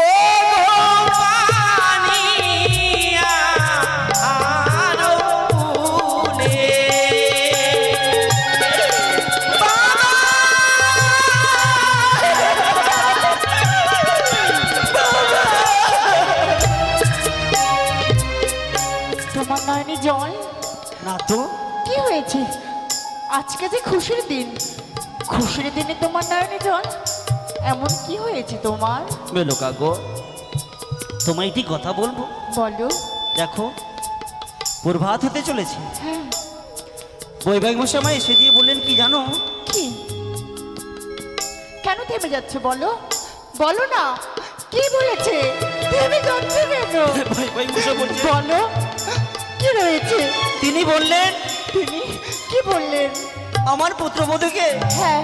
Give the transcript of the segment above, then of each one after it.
ও গোপানিয়া আর ফুলে তোমার নয়নে জল? না তো। কি হয়েছে? আজকে যে খুশির দিন, খুশির দিনে তোমার নয়নে জল? এমন কি হয়েছে তোমার? মেনকা গো, তোমায় একটি কথা বলবো। বলো। দেখো, প্রভাত হতে চলেছে। হ্যাঁ। বৈবাহিক মশাই এসে দিয়ে বললেন কি জানো? কি? কেন থেমে যাচ্ছে বলো? বলো না, কি বলেছে? থেমে যাচ্ছে কেন? বৈবাহিক মশাই বলছে, বলো, কি রয়েছে? তিনি বললেন, তিনি কি বললেন? আমার পুত্রবধূকে হ্যাঁ।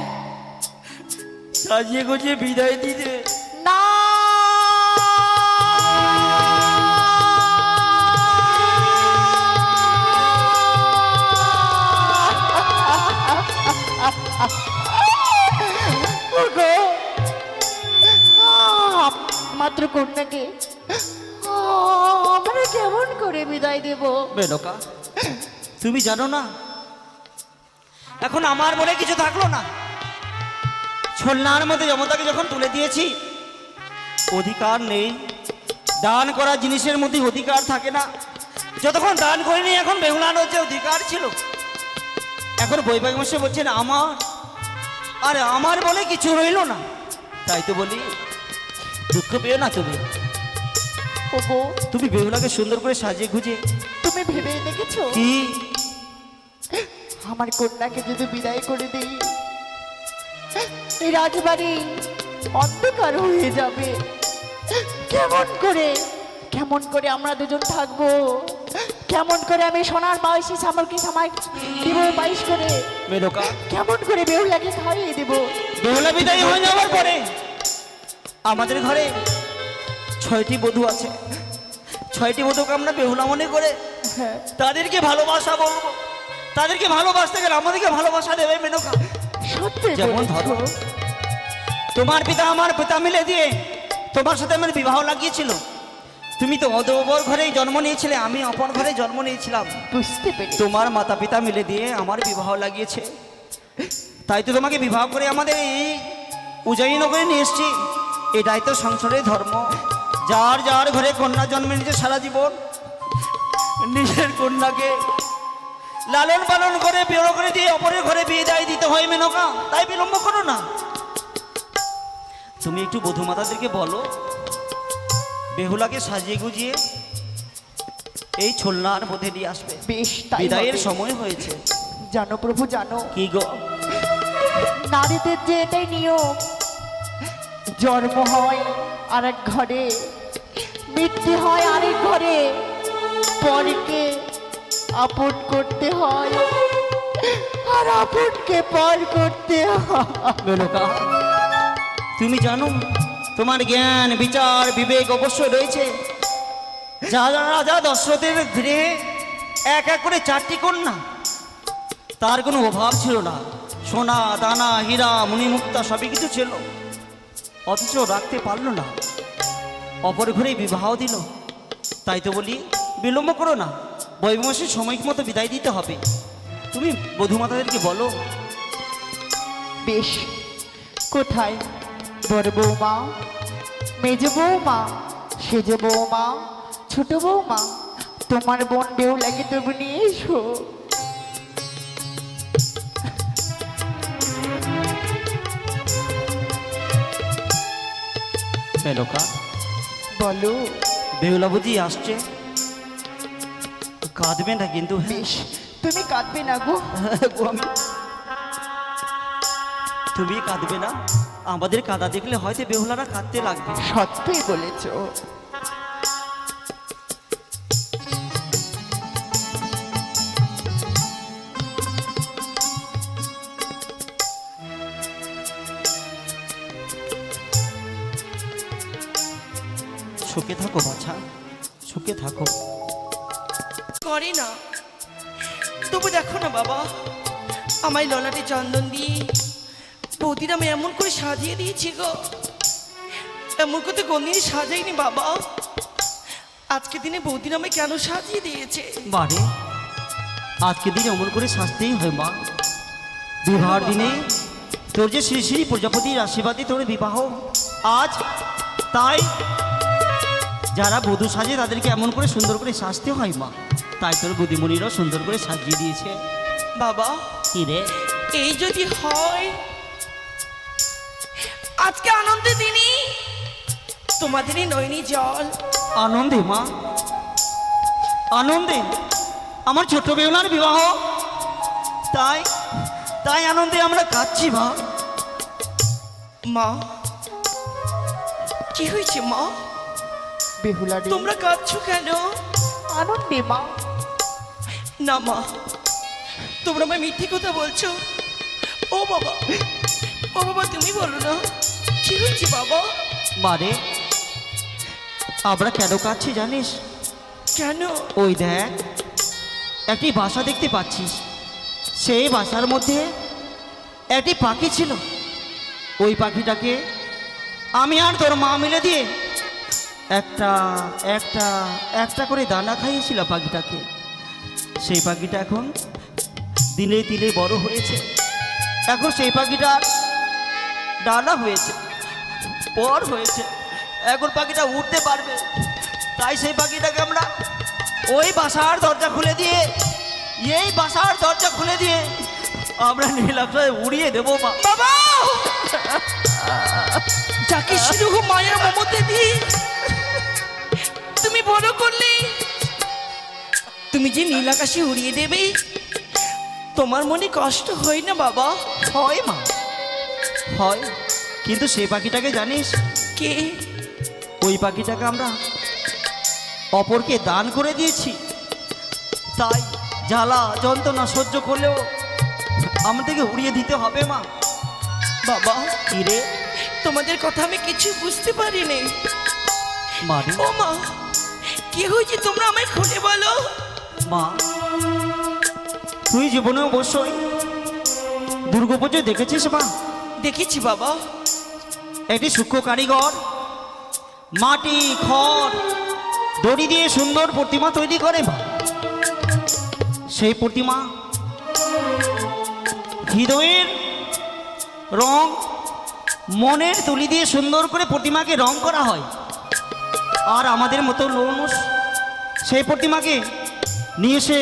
সাজিয়ে গুজিয়ে বিদায় দিতে। না, ওগো, মাত্র কন্যাকে আমরা কেমন করে বিদায় দেব? মেনকা, তুমি জানো না, এখন আমার মনে কিছু থাকলো না। ছলনার মধ্যে যমতাকে যখন তুলে দিয়েছি, অধিকার নেই। দান করা জিনিসের মধ্যে অধিকার থাকে না। যতক্ষণ দান করিনি, এখন বেহুলান হচ্ছে অধিকার ছিল। এখন বৈবাহিক মশাই বলছেন আমার, আরে আমার বলে কিছু রইল না। তাই তো বলি, দুঃখ পেও না তুমি। ওগো, তুমি বেহুলাকে সুন্দর করে সাজিয়ে গুজিয়ে। তুমি ভেবে দেখেছো কি? আমার কন্যাকে যদি বিদায় করে দিই, এই রাজবাড়ি অন্ধকার হয়ে যাবে। কেমন করে আমরা দুজন থাকবো? কেমন করে আমি সোনার বয়সী সামলকে সামাই দিব 22 করে? মেনকা, কেমন করে বেহুলাকে খাইয়ে দেব? বেহুলা বিদায় হয়ে যাওয়ার পরে আমাদের ঘরে 6টি বধূ আছে। 6টি বধূকে আমরা বেহুলা মনে করে হ্যাঁ, তাদেরকে ভালোবাসা বলবো। তাদেরকে ভালোবাসতে গেলে আমাদেরকে ভালোবাসা দেবে মেনকা। সত্যি যেমন বলেছো। ধরো, তোমার পিতা আমার পিতা মিলে দিয়ে তোমার সাথে আমার বিবাহ লাগিয়েছিল। তুমি তো অদবর ঘরেই জন্ম নিয়েছিলে, আমি অপর ঘরে জন্ম নিয়েছিলাম। বুঝতে পেরেছি। তোমার মাতা পিতা মিলে দিয়ে আমার বিবাহ লাগিয়েছে। তাই তো তোমাকে বিবাহ করে আমাদের এই উজাই নগরে নিয়ে এসছি। এটাই তো সংসারের ধর্ম। যার যার ঘরে কন্যা জন্মে নিয়েছে, সারা জীবন নিজের কন্যাকে লালন পালন করে বিয়ে করে দিয়ে অপরের ঘরে বিয়ে দেয় দিতে হয় মেনকা। তাই বিলম্ব করো না। তুমি একটু বধূমাতাদেরকে বলো, বেহুলাকে সাজিয়ে গুজিয়ে এই ছলনার মধ্যে দিয়ে আসবে। বেশ, তাই বিদায়ের হবে। সময় হয়েছে। জানো প্রভু, জানো কি গো? নারীদের যে এটাই নিয়ম, জন্ম হয় আরেক ঘরে, মৃত্যু হয় আরেক ঘরে, পরকে আপন করতে হয় আর আপনকে পর করতে হয়। মেনকা, তুমি জানো তোমার জ্ঞান বিচার বিবেক অবশ্যই রয়েছে। রাজা দশরথের ঘিরে এক এক করে 4টি কন্যা, তার কোনো অভাব ছিল না। সোনা দানা হীরা মণিমুক্তা সবই কিছু ছিল, অথচ রাখতে পারলো না, অপর ঘরে বিবাহ দিল। তাই তো বলি, বিলম্ব করো না। বৈবাহিক সময় মতো বিদায় দিতে হবে। তুমি বধূমাতাদেরকে বলো। বেশ, কোথায় বড় বৌমা, মেজ বৌমা, সেজ বৌমা, ছোট বৌমা, তোমার বোন বেহুলাকে তবু নিয়ে এসো। মেনকা, বলো। বেহুলা বুঝি আসছে, কাঁদবে না কিন্তু। বেশ, তুমি কাঁদবে না গো। তুমি কাঁদবে না। আমাদের কাঁদা দেখলে হয়তো বেহুলারা কাঁদতে লাগবে। সত্যই বলেছো। সুখে থাকো বাছা, সুখে থাকো। করে না, তবু দেখো না বাবা, আমায় ললাটে চন্দন দিয়ে প্রতিটা আমি এমন করে সাজিয়ে দিয়েছি গো। এমন করতে কোনদিন সাজাইনি বাবা। আজকে দিনে বৌদি নামে কেন সাজিয়ে দিয়েছে? বারে আজকে দিন অমন করে সাজতেই হয় মা। বিবাহের দিনে তোর যে শ্রী শ্রী প্রজাপতির আশীর্বাদে তোর বিবাহ আজ, তাই যারা বধূ সাজে তাদেরকে এমন করে সুন্দর করে সাজতে হয় মা। তাই তোর বুদিমণিরাও সুন্দর করে সাজিয়ে দিয়েছে। বাবা কি রে? এই যদি হয়, আজকে আনন্দের দিনই তোমাদেরই নয়নি জল। আনন্দে মা, আনন্দে আমার ছোট বেউলার বিবাহ, তাই তাই আনন্দে আমরা কাঁদছি মা। মা কি হয়েছে মা? বেহুলা রে, তোমরা কাঁদছো কেন? আনন্দে মা। না মা, তোমরা আমায় মিথ্যে কথা বলছো। ও বাবা, ও বাবা, তুমি বলো না কি হয়েছে বাবা? বারে আমরা কেন কাঁদছি জানিস? কেন? ওই দেখ, একটি বাসা দেখতে পাচ্ছিস, সেই বাসার মধ্যে একটি পাখি ছিল। ওই পাখিটাকে আমি আর তোর মা মিলে দিয়ে একটা একটা একটা করে দানা খাইয়েছিলাম পাখিটাকে। সেই পাখিটা এখন দিনে দিনে বড় হয়েছে। এখন সেই পাখিটার ডানা হয়েছে, পর হয়েছে, এখন পাখিটা উঠতে পারবে। তাই সেই পাখিটাকে আমরা ওই বাসার দরজা খুলে দিয়ে, এই বাসার দরজা খুলে দিয়ে আমরা নীল আকাশে উড়িয়ে দেবো মা। বাবা, যাকে শুরু মায়া মমতা দিয়ে তুমি বড় করলে, তুমি যে নীল আকাশে উড়িয়ে দেবে, তোমার মনে কষ্ট হয় না বাবা? হয় মা, হয়, কিন্তু সেই পাখিটাকে জানিস? কে? ওই পাখিটাকে আমরা অপরকে দান করে দিয়েছি। তাই জ্বালা যন্ত্রণা সহ্য করলেও আমাদেরকে উড়িয়ে দিতে হবে মা। বাবা, কি রে? তোমাদের কথা আমি কিছু বুঝতে পারিনি। মানে ও মা, কি হয়েছে তোমরা আমায় খুলে বলো। মা, তুই জীবনে অবশ্যই দুর্গাপুজো দেখেছিস মা? দেখেছি বাবা। একটি সূক্ষ্ম কারিগর মাটি খড় দড়ি দিয়ে সুন্দর প্রতিমা তৈরি করে মা। সেই প্রতিমা হৃদয়ের রং, মনের তুলি দিয়ে সুন্দর করে প্রতিমাকে রং করা হয়। আর আমাদের মতো মানুষ সেই প্রতিমাকে নিয়ে এসে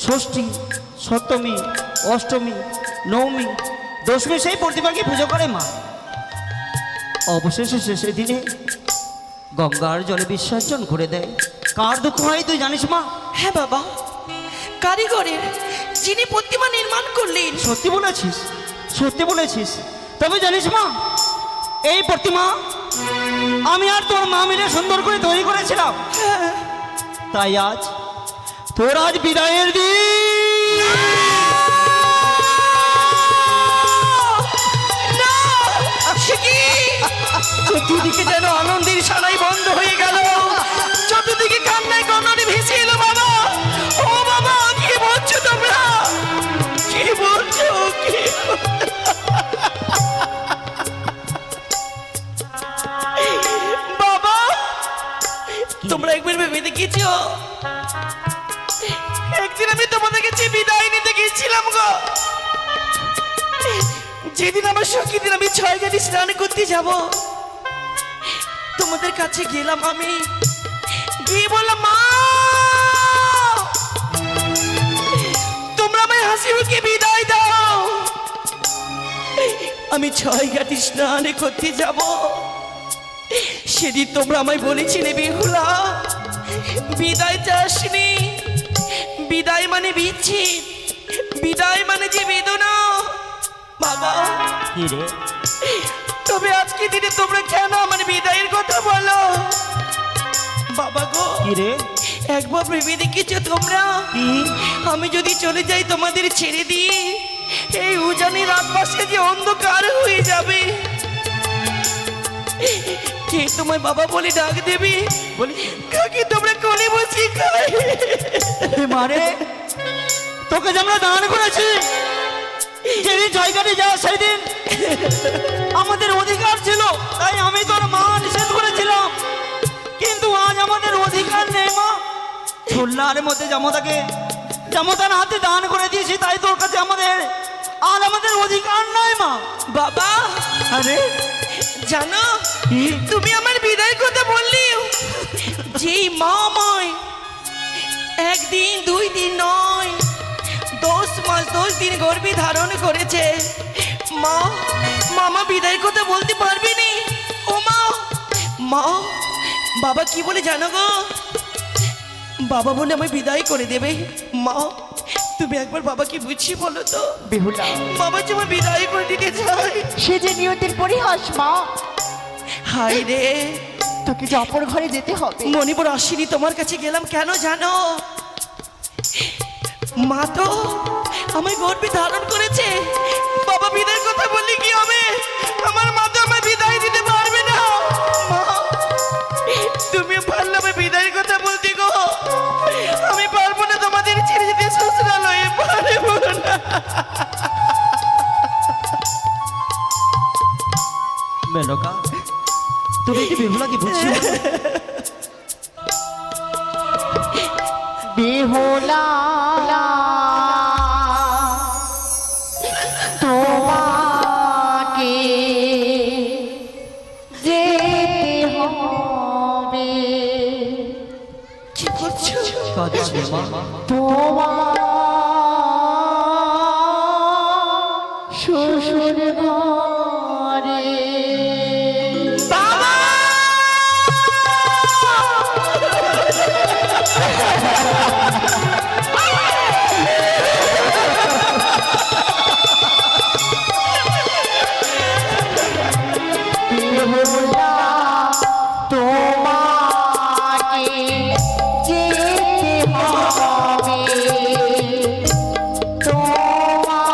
ষষ্ঠী, সপ্তমী, অষ্টমী, নবমী, দশমী সেই প্রতিমাকে পুজো করে মা। অবশেষে শেষের দিনে গঙ্গার জলে বিসর্জন করে দেয়। কার দুঃখ হয় তুই জানিস মা? হ্যাঁ বাবা, কারিগরের, যিনি প্রতিমা নির্মাণ করলেন। সত্যি বলেছিস, সত্যি বলেছিস। তবে জানিস মা, এই প্রতিমা আমি আর তোর মা মিলে সুন্দর করে তৈরি করেছিলাম। হ্যাঁ। তাই আজ তোর আজ বিদায়ের দিন। না, সে কি? চতুর্দিকে যেন আনন্দের সানাই বন্ধ হয়ে গেল, চতুর্দিকে কান্নায় কান্নারে ভেসে এলো বাবা। ও বাবা, কি বলছো তোমরা? কি বলছো? কি বাবা, তোমরা একবার ভেবে দেখেছো? একদিন আমি তোমাদের কাছে বিদায় নিতে গিয়েছিলাম গো। যেদিন আমার সখী দিন আমি 6 ঘাটে স্নান করতে যাব, তোমাদের কাছে গেলাম। আমি গিয়ে বললাম, মা তোমরা আমায় হাসি মুখে বিদায় দাও। আমি 6 ঘাটে স্নান করতে যাব। সেদিন তোমরা আমায় বলেছিলে, বেহুলা বিদায় চাসনি, বিদায় মানে বিচ্ছেদ, বিদায় মানে যে বেদনা বাবা। কি রে? তবে আজকে দিনে তোমরা কেন আমার বিদায়ের কথা বলো বাবা গো? কি রে? একবার ভেবে দেখেছো তোমরা, কি? আমি যদি চলে যাই তোমাদের ছেড়ে দিয়ে, এই উজানি রাত পাশে যে অন্ধকার হয়ে যাবে, কে তোমায় বাবা বলে ডাক দেবে? বলি কাকে তোমরা কোলে বসে খাই? মারে, তোকে যে আমরা দান করেছি, যেদিন জায়গাটি যাওয়া সেদিন আমাদের অধিকার ছিল। তাই আমি তোর মা খুলনার মধ্যে জামতাকে জামতার হাতে দান করে দিয়েছি, তাই তোর কাছে আমাদের আর আমাদের অধিকার নাই মা। বাবা আরে জানো কি? তুমি আমার বিদায় কথা বললি, যেই মা আমায় একদিন 2 দিন নয় 10 মাস 10 দিন গর্ভে ধারণ করেছে, মা মামা বিদায় কথা বলতে পারবি নি। ও মা, মা বাবা কি বলে জানো গো, বাবা বলে আমায় বিদায় করে দেবে। মা তুমি একবার বাবাকে বুঝিয়ে বলো তো, বেহুলা, বাবা যে আমায় বিদায় করে দিতে চায়। সে যে নিয়তির পরিহাস মা। হাই রে, তোকে যে অপর ঘরে যেতে হবে। মণিপুর আসিনি তোমার কাছে গেলাম কেন জানো, মা তো আমায় গর্ভে ধারণ করেছে, বাবা বিদায়ের কথা বললি কি হবে, আমার মা তো আমায় বিদায় দিতে পারবে না। মা তুমি পারলে আমায় বিদায়ের কথা বলতে গো, আমি পারবো না তোমাদের ছেড়ে যেতে, শ্বশুরালয়ে পারবো না। মেনকা, তুমি একটু বেহুলাকে বুঝিয়ে বলো। বেহুলা, তোমাকে যেতে হবে, কি করছো? কাঁদছে মা। তোমার শ্বশুর ঘরে। বাবা বেহুলা, তোমাকে যেতে হবে, তোমাকে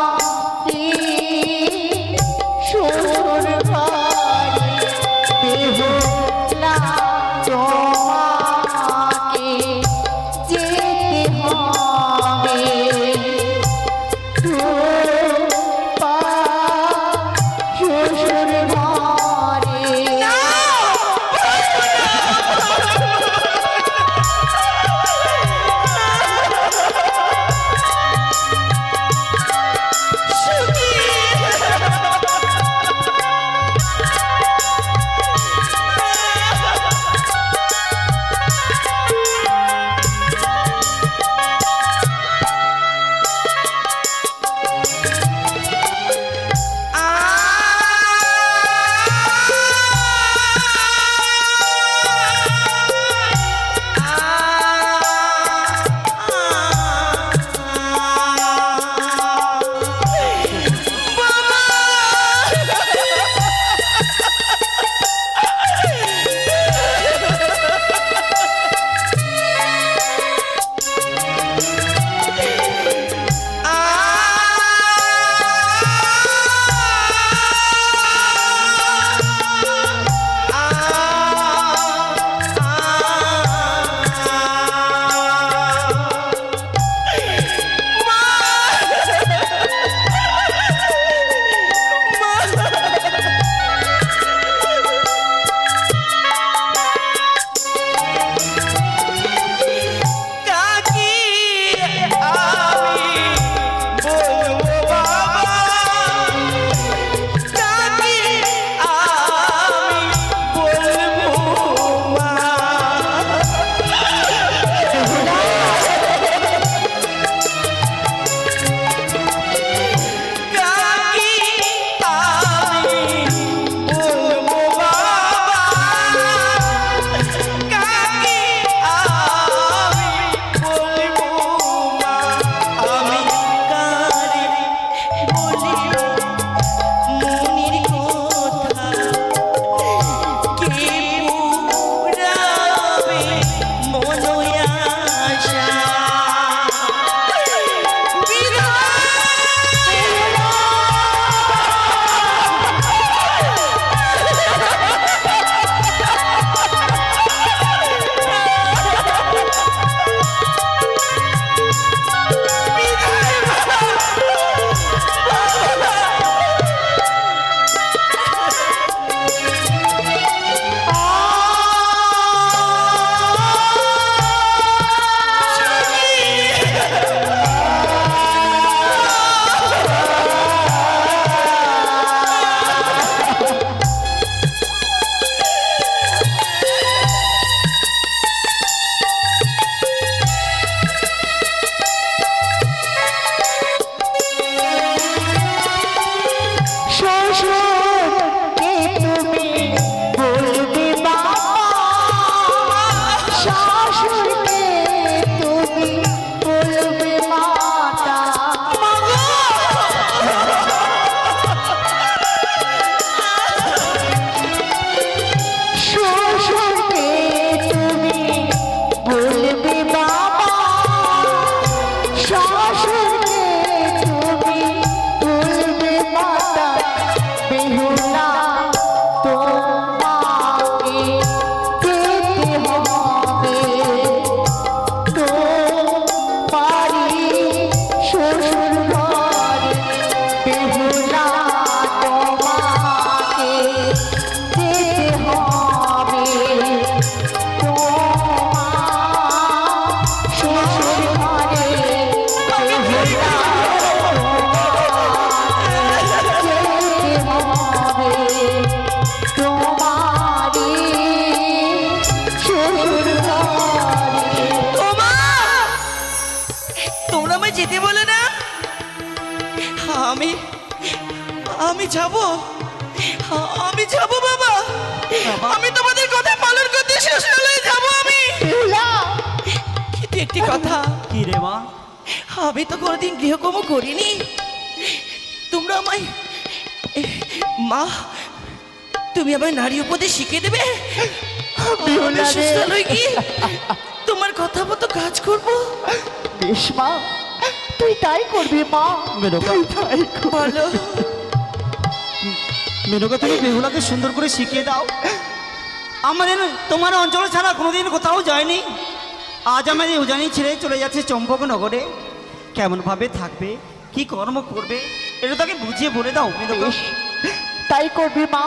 আমি যাব, আমি যাব বাবা, বাবা। আমি তোমাদের কথা পালন করতে শ্বশুরালয়ে যাব আমি। বেহুলা, কিন্তু একটি কথা, কি রে মা? আমি তো কোনোদিন গৃহকর্ম করিনি, তোমরা আমায় মা, তুমি আমায় নারী উপদেশ শিখিয়ে দেবে। বেহুলা রে। শ্বশুরালয়ে গিয়ে তোমার কথা মতো কাজ করব। বেশ মা, তুই তাই করবি মা। মেনকা, তুই তাই করবি। বলো মেনকা, তুমি বেহুলাকে সুন্দর করে শিখিয়ে দাও। আমাদের তোমার অঞ্চল ছাড়া কোনোদিন কোথাও যায়নি। আজ আমাদের উজানি ছেড়ে চলে যাচ্ছে চম্পকনগরে। কেমনভাবে থাকবে, কি কর্ম করবে, এটা তাকে বুঝিয়ে বলে দাও মেনকা। বেশ, তাই করবি মা।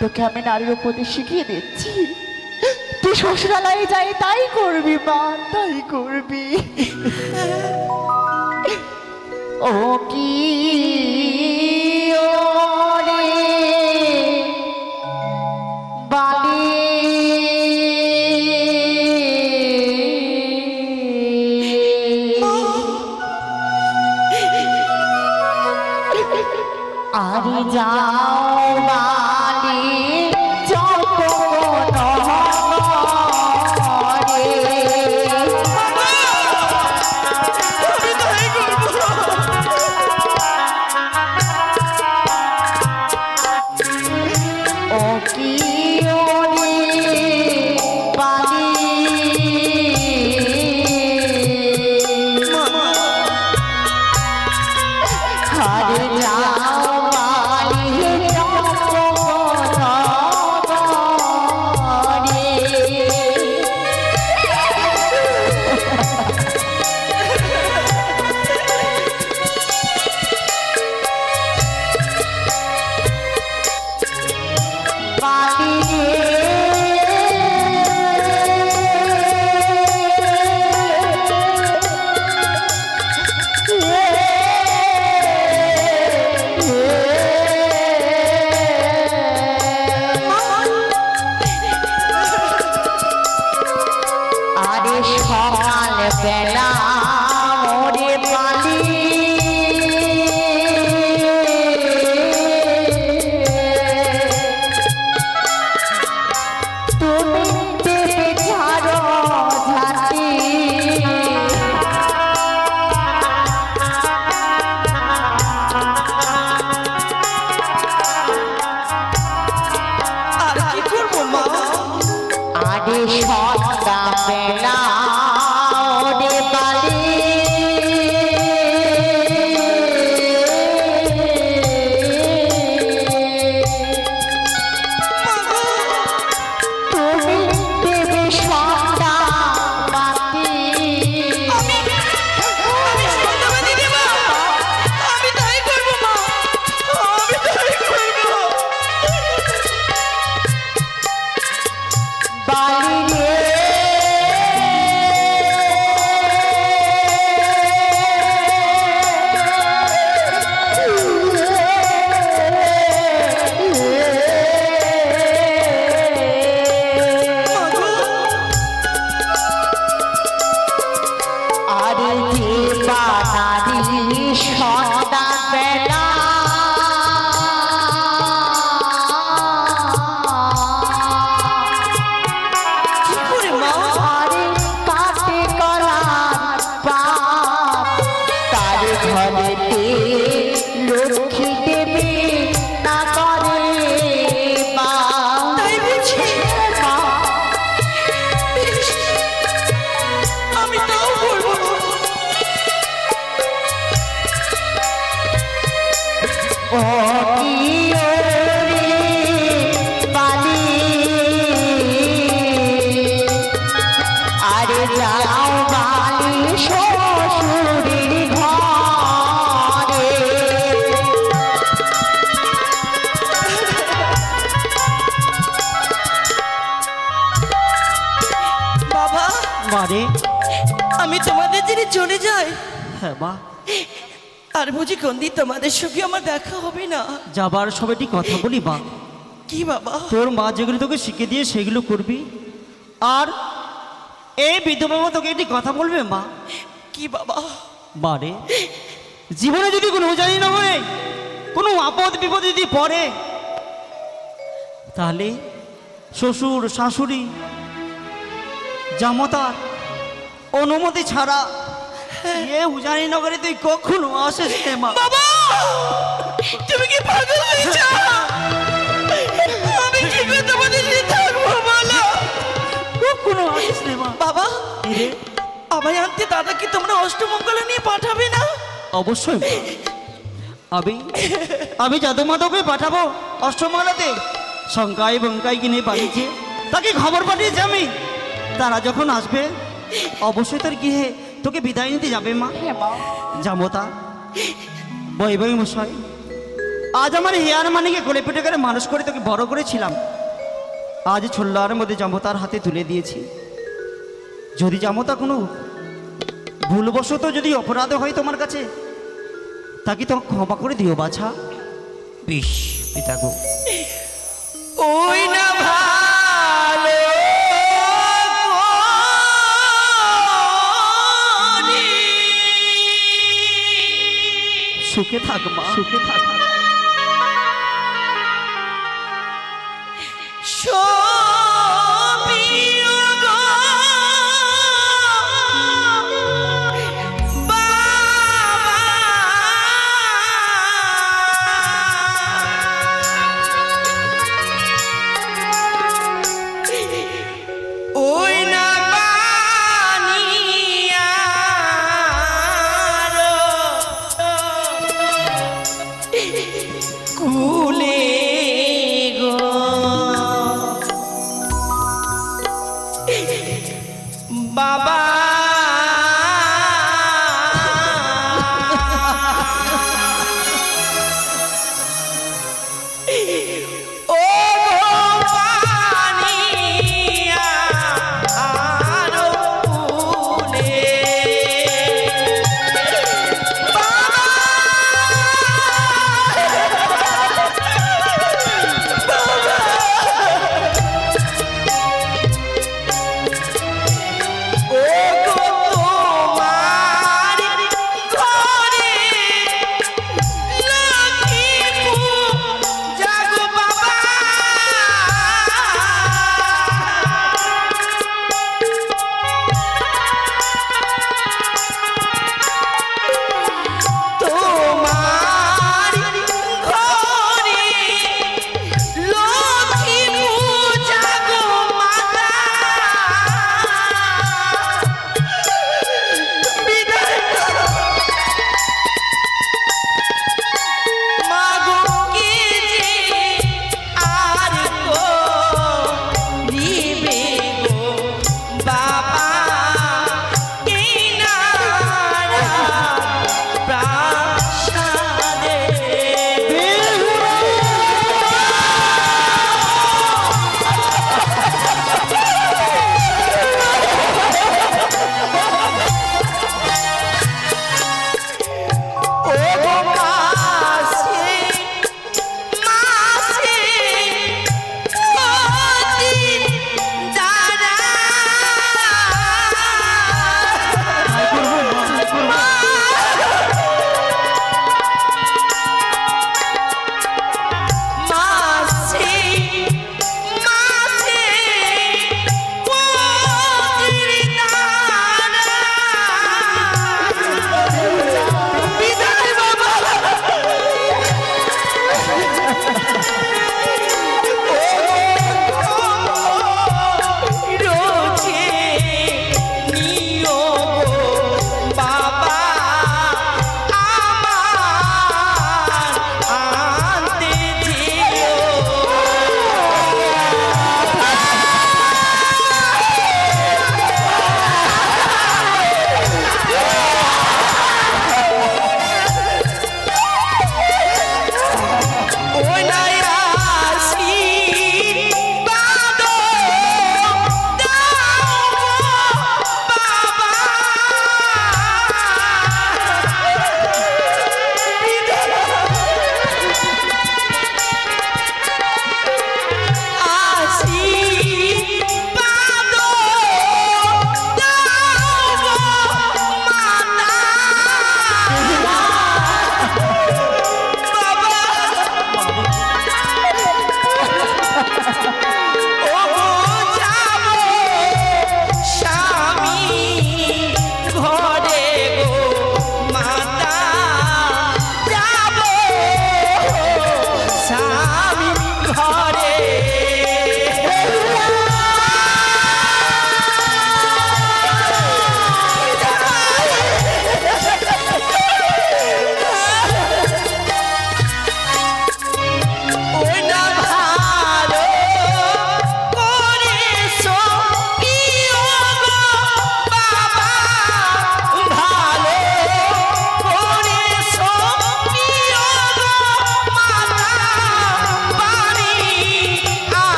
তোকে আমি নারীর উপদেশ শিখিয়ে দিচ্ছি। তুই শ্বশুরালয়ে যাই তাই করবি মা, তাই করবি। ও কি ওরে বালি আরে যাও বালি আমি তাই করবো। ও কি ওরে বালি হারে যাও বালি আরে সকাল বেলা ওরে বালি তুমি দেবে ঝাড়ো ঝাঁটি আর কি করবো মা? আরে সন্ধ্যা বেলা ওরে বালি তুমি দেবে সন্ধ্যা বাতি আমি সন্ধ্যাবাতি দেব। আমি তাই করবো মা, আমি তাই করবো। বালি রে আরে যে বানারি সন্ধ্যা বেলা কি করে মা? আরে কাটে কলার পাপ তার ঘরেতে লক্ষ্মী দেবী না করে মা তাই বুঝি? মা আমি তাও করবো। ও কি ওরে বালি আরে যাও বালি শ্বশুরের ঘরে বাবা, মারে, আমি তোমাদের ছেড়ে চলে যাই। হ্যাঁ মা, আর বুঝি কোনদিন তোমাদের সঙ্গে আমার দেখা হবে না? যাবার সবাইটি কথা বলি মা। কি বাবা? তোর মা যেগুলো তোকে শিখিয়ে দিয়ে সেগুলো করবি। আর এই বিধবা মা তোকে একটি কথা বলবে মা। কি বাবা? বারে, জীবনে যদি কোনো জানি না হয় কোনো আপদ বিপদ যদি পড়ে, তাহলে শ্বশুর শাশুড়ি জামতার অনুমতি ছাড়া এ উজানি নগরে তুই কখনো আসিস নে মা। বাবা তুমি কি পাগল হয়েছ? আমি কি করে তোমাদের সাথে থাকবো বলো? কখনো আসিস নে মা। বাবা কি রে? আমায় আনতে দাদাকে তোমরা অষ্টমঙ্গলে নিয়ে পাঠাবে না? অবশ্যই মা। আমি যাদু মাধবকে পাঠাবো অষ্টমঙ্গলাতে, শঙ্কাই বঙ্কাই কিনে পাঠিয়েছে, তাকে খবর পাঠিয়েছি আমি। তারা যখন আসবে অবশ্যই তোর গৃহে তোকে বিদায় নিতে যাবে মা। হ্যাঁ মা। জামতা বই মশাই, আজ আমার হেয়ার মানিকে কোলে পিঠে করে মানুষ করে তোকে বড় করেছিলাম, আজ ছোল্লার মধ্যে জামতার হাতে তুলে দিয়েছি। যদি জামতা কোনো ভুলবশত যদি অপরাধ হয় তোমার কাছে, তাকে তো ক্ষমা করে দিও বাছা। বেশ পিতা গো। ওই না ভালো সুখে থাক মা, সুখে থাক। ওই না কুলে গো বাবা ও পানিয়া আরো কুলে ও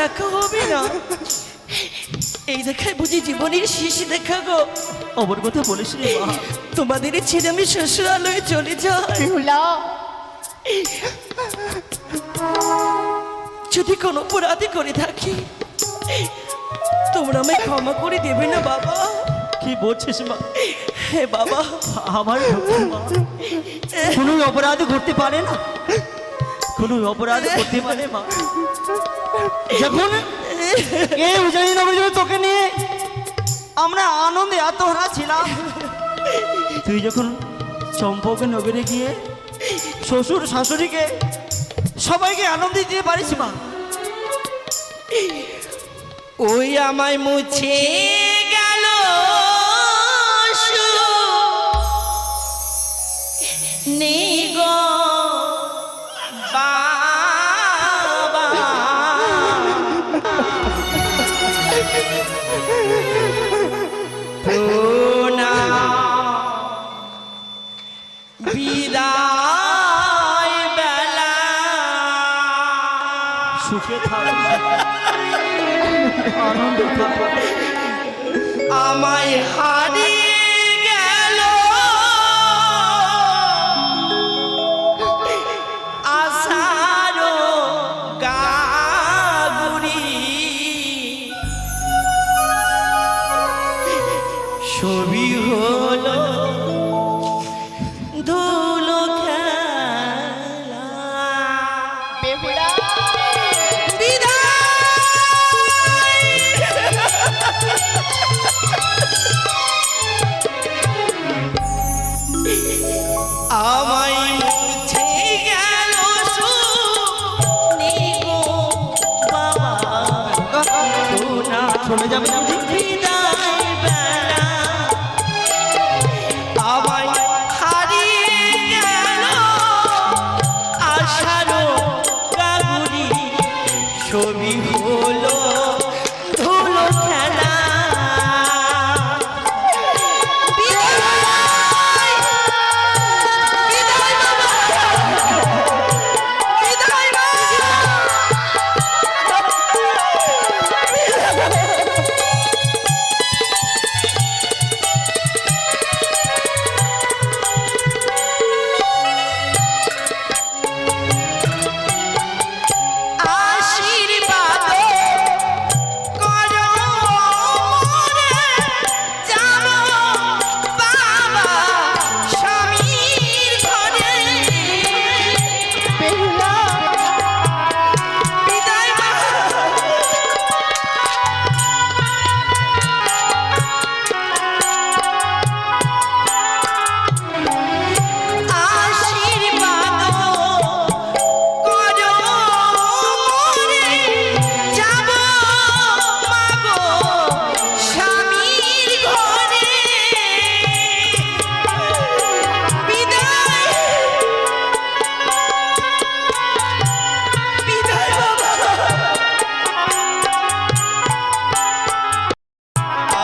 দেখা হবে না। এই দেখায় বুঝি জীবনের শেষ দেখা গো। অমর কথা বলিস রে মা। তোমাদের ছেড়ে আমি শ্বশুরালয়ে চলে যাই। বেহুলা, যদি কোনো অপরাধী করে থাকি তোমরা আমায় ক্ষমা করে দেবে না বাবা? কি বলছিস মা? হে বাবা, আমার লক্ষ্মী মা কোনো অপরাধ করতে পারে না, কোনো অপরাধ করতে পারে মা? যখন এই উজানি নগরে তোকে নিয়ে আমরা আনন্দে আত্মহারা ছিলাম, তুই যখন চম্পক নগরে গিয়ে শ্বশুর শাশুড়িকে সবাইকে আনন্দ দিতে পারিস মা। ওই আমায় মুছে গেল নেই গো বাবা, বিদায় বেলা সুখে থাক, আনন্দে থাক। আমায় হারিয়ে গেল আশারো গাগুরি, ছবি হলো ধুলো খেলা। বেহুলা, আমায় মুছে গেল গো বাবা, সোনা চলে যাবে না বুঝি? বিদায় বেলা আমায় হারিয়ে গেল আশারো গাগুরি, ছবি হলো ধুলো খেলা। আশীর্বাদ করো মোরে, যাব বাবা স্বামীর ঘরে। বেহুলা, বিদায় মা। আশীর্বাদ করো মোরে, যাব মাগো স্বামীর ঘরে। বিদায় বিদায় বাবা,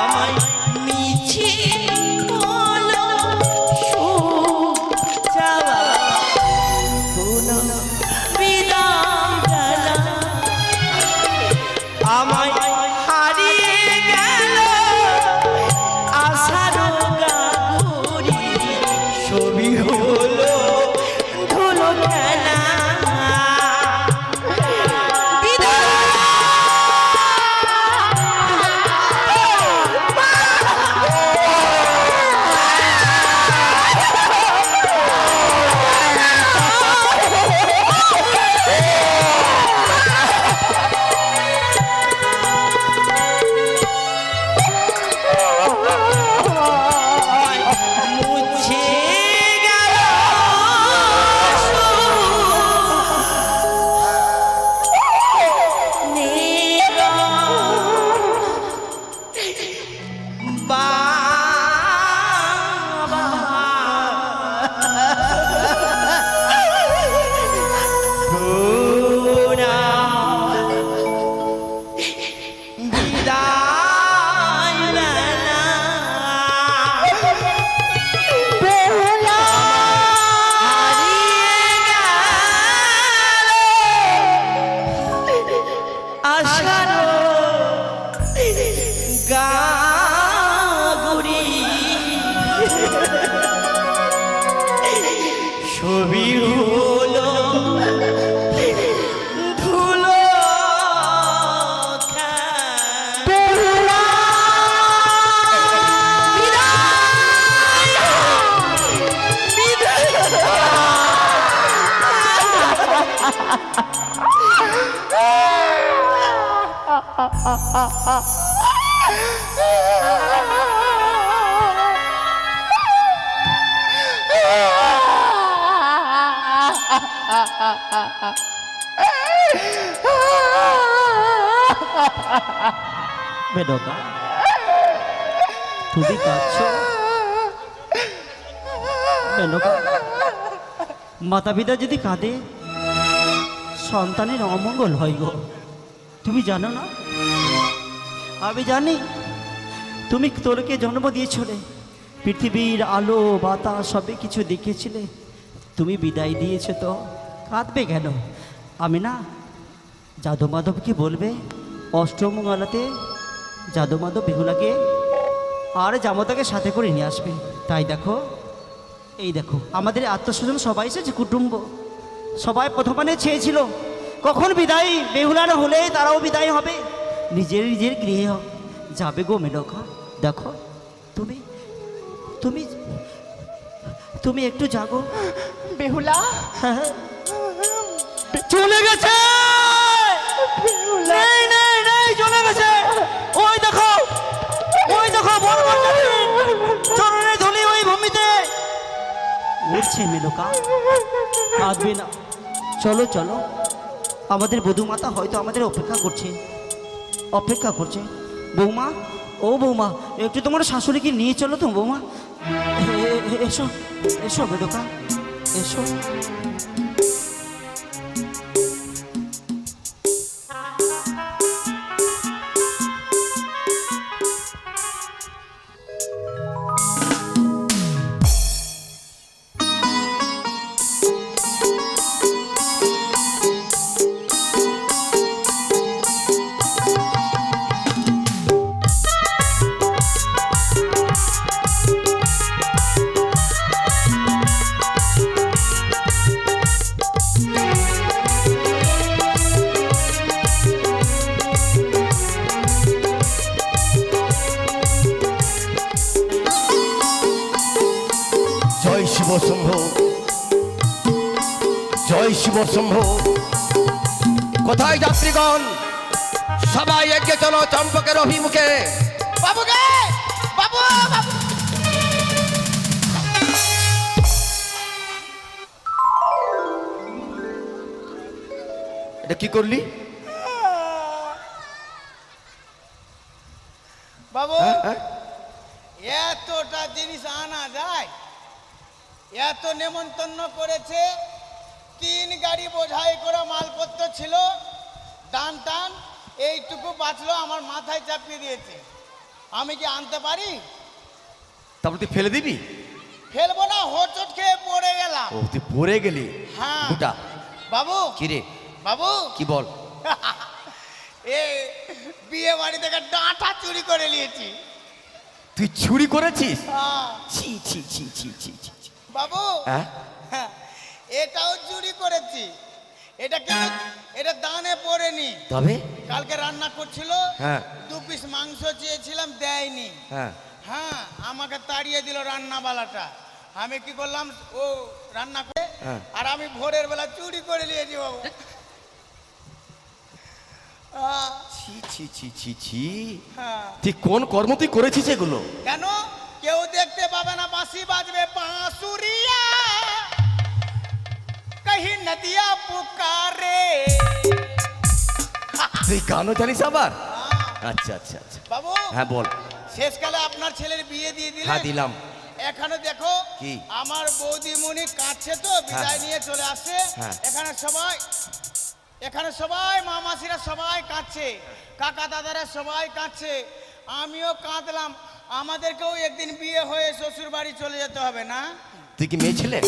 আমায় মিছে বলো সুখ চাওয়া, শোনো বিদায় বেলা আমায় হারিয়ে গেল আশারো গাগুরি, ছবি হলো ধুলো খেলা। মুছে গেল ছবি হলো ধুলো মেনকা, তুমি কাঁদছো? মেনকা, মাতা পিতা যদি কাঁদে সন্তানের অমঙ্গল হয় গো। তুমি জানো না? আমি জানি। তুমি তোরকে জন্ম দিয়েছিলে, পৃথিবীর আলো বাতাস সবই কিছু দেখেছিলে, তুমি বিদায় দিয়েছো, তো কাঁদবে কেন? আমি না যাদব মাধবকে বলবে অষ্টমঙ্গলাতে যাদব মাধব বেহুলাকে আর জামতাকে সাথে করে নিয়ে আসবে। তাই দেখো, এই দেখো আমাদের আত্মস্বজন সবাই এসেছে, কুটুম্ব সবাই প্রথমে চেয়েছিল কখন বিদায় বেহুলার হলে তারাও বিদায় হবে, নিজের নিজের গৃহে যাবে গো মেনকা। দেখো তুমি তুমি তুমি একটু জাগো। বেহুলা, হ্যাঁ, চলে গেছে। বেহুলা, নেই নেই নেই, চলে গেছে। ওই দেখো, ওই দেখো, বড় চরণে ধুলি ওই ভূমিতে উঠছে। মেনকা কাঁদবে না, চলো চলো, আমাদের বধূ মাতা হয়তো আমাদের অপেক্ষা করছে, অপেক্ষা করছে। বৌমা, ও বৌমা, একটু তোমার শাশুড়িকে নিয়ে চলো তো বৌমা। এসো এসো মেনকা, এসো। জয় শিব শম্ভ, জয় শিব শম্ভ। কোথায় যাত্রীগণ? সবাই এগিয়ে চলো চম্পকের অভিমুখে। বাবুকে, বাবু, বাবু। এটা কি করলি? বাবু, হ্যাঁ? এতটা জিনিস আনা যায়? এত নেমন্তন্ন করেছে, 3 গাড়ি বোঝাই করে মালপত্র ছিল, টান টান এইটুকু বাঁচলো, আমার মাথায় চাপিয়ে দিয়েছে। আমি কি আনতে পারি? তারপর তুই ফেলে দিবি? ফেলবো না, হোঁচট খেয়ে পড়ে গেলাম। ও তুই পড়ে গেলি? হ্যাঁ। গোটা বাবু, কি রে? বাবু, কি বল? এ বিয়ে বাড়ি থেকে ডাঁটা চুরি করে নিয়েছি। তুই চুরি করেছিস? হ্যাঁ। ছি ছি ছি ছি ছি ছি ছি। বাবু, হ্যাঁ? হ্যাঁ, এটাও চুরি করেছি। এটা কিন্তু এটা দানে পড়েনি। তবে? কালকে রান্না করছিল, হ্যাঁ। 2 পিস মাংস চেয়েছিলাম, দেয়নি। হ্যাঁ। হ্যাঁ, আমাকে তাড়িয়ে দিল রান্নাওয়ালাটা। আমি কি করলাম, ও রান্না করে হ্যাঁ। আর আমি ভোরের বেলা চুরি করে নিয়েছি বাবু। ছি ছি ছি ছি ছি। হ্যাঁ। তুই কোন কর্ম তুই করেছিস এগুলো? কেন? কেউ দেখতে পাবে না, বাঁশি বাজবে বাঁশুরিয়া, কहीं নদিয়া পুকারে। তুই গানও জানিস আবার? হ্যাঁ। আচ্ছা আচ্ছা আচ্ছা। বাবু, হ্যাঁ বল। শেষকালে আপনার ছেলের বিয়ে দিয়ে দিলেন। হ্যাঁ দিলাম। এখানে দেখো, কি? আমার বৌদিমণি কাছে তো বিদায় নিয়ে চলে আসছে। হ্যাঁ। এখানে সবাই মামাসিরা সবাই কাঁদছে, কাকা দাদারা সবাই কাঁদছে, আমিও কাঁদলাম। আমাদেরকেও একদিন বিয়ে হয়ে শ্বশুর বাড়ি চলে যেতে হবে না? তুই কি মেয়ে ছেলে?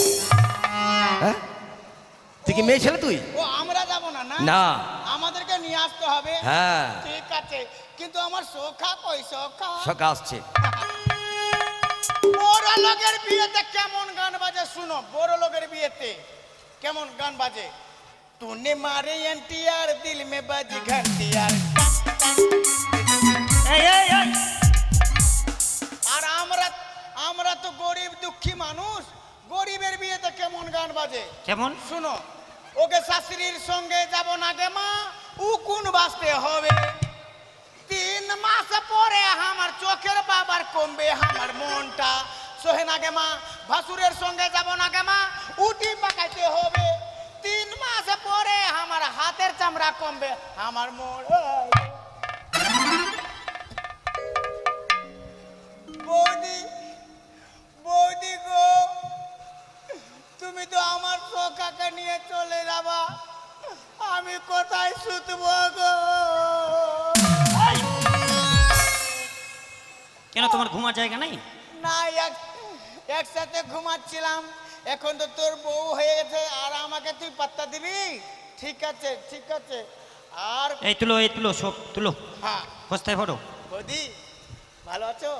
হ্যাঁ, তুই কি মেয়ে ছেলে তুই? ও আমরা যাব না? না, না। আমাদেরকে নিয়ে আসতে হবে। হ্যাঁ। ঠিক আছে, কিন্তু আমার সখা কই? সখা সকাল আসছে। বড় লোকের বিয়েতে কেমন গান বাজে শুনো বড় লোকের বিয়েতে কেমন গান বাজে। তूने मारे एनटीआर दिल में बाजी घंटियार। এই এই এই আর আমরা আমরা তো গরিব দুঃখী মানুষ, গরিবের বিয়েতে কেমন গান বাজে কেমন? শুনো। ওকে শাশুড়ির সঙ্গে যাব না গে মা, উকুন বাজতে হবে। 3 মাস পরে আমার চোখের বাবার কমবে আমার মনটা সহে না গে মা। ভাসুরের সঙ্গে যাব না গে মা, উটি পাকাইতে হবে। 3 মাস পরে আমার হাতের চামড়া কমবে আমার মন। বৌদি, বৌদি গো, তুমি তো আমার কাকা নিয়ে চলে যাবা, আমি কোথায় শুতবো গো? কেন তোমার ঘুমার জায়গা নাই? না, একসাথে ঘুমাচ্ছিলাম, এখন তো তোর বউ হয়ে গেছে আর আমাকে তুই পাত্তা দিবি? ঠিক আছে ঠিক আছে। আর এই তুলো সব তুলো, হ্যাঁ বস্তায় ভরো। বৌদি ভালো আছো?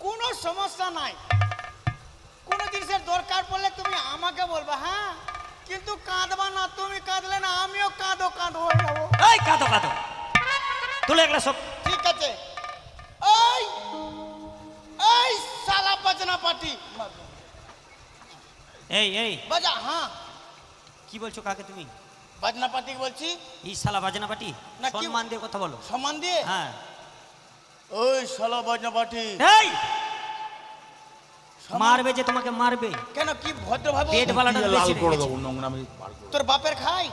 কোনো সমস্যা নাই, কোনো জিনিসের দরকার পড়লে তুমি আমাকে বলবা, হ্যাঁ? কিন্তু কাঁদবা না, তুমি কাঁদলে না আমিও কাঁদো কাঁদো হয়ে যাবো। এই কাঁদো কাঁদো, তুলো এগুলা সব। ঠিক আছে। এই এই সালা বাজনা পার্টি এই এই বাজা। হ্যাঁ কি বলছো কাকে তুমি? বাজনা পার্টি বলছি। এই শালা বাজনা পাটি, না, কি- সম্মান দিয়ে কথা বলো। সম্মান দিয়ে? হ্যাঁ। ওই শালা বাজনা পার্টি এই মারবে যে, তোমাকে মারবে। কেন, কি ভদ্রভাবে? পেট বালাটা বেশি রেখেছে। তোর বাপের খাই?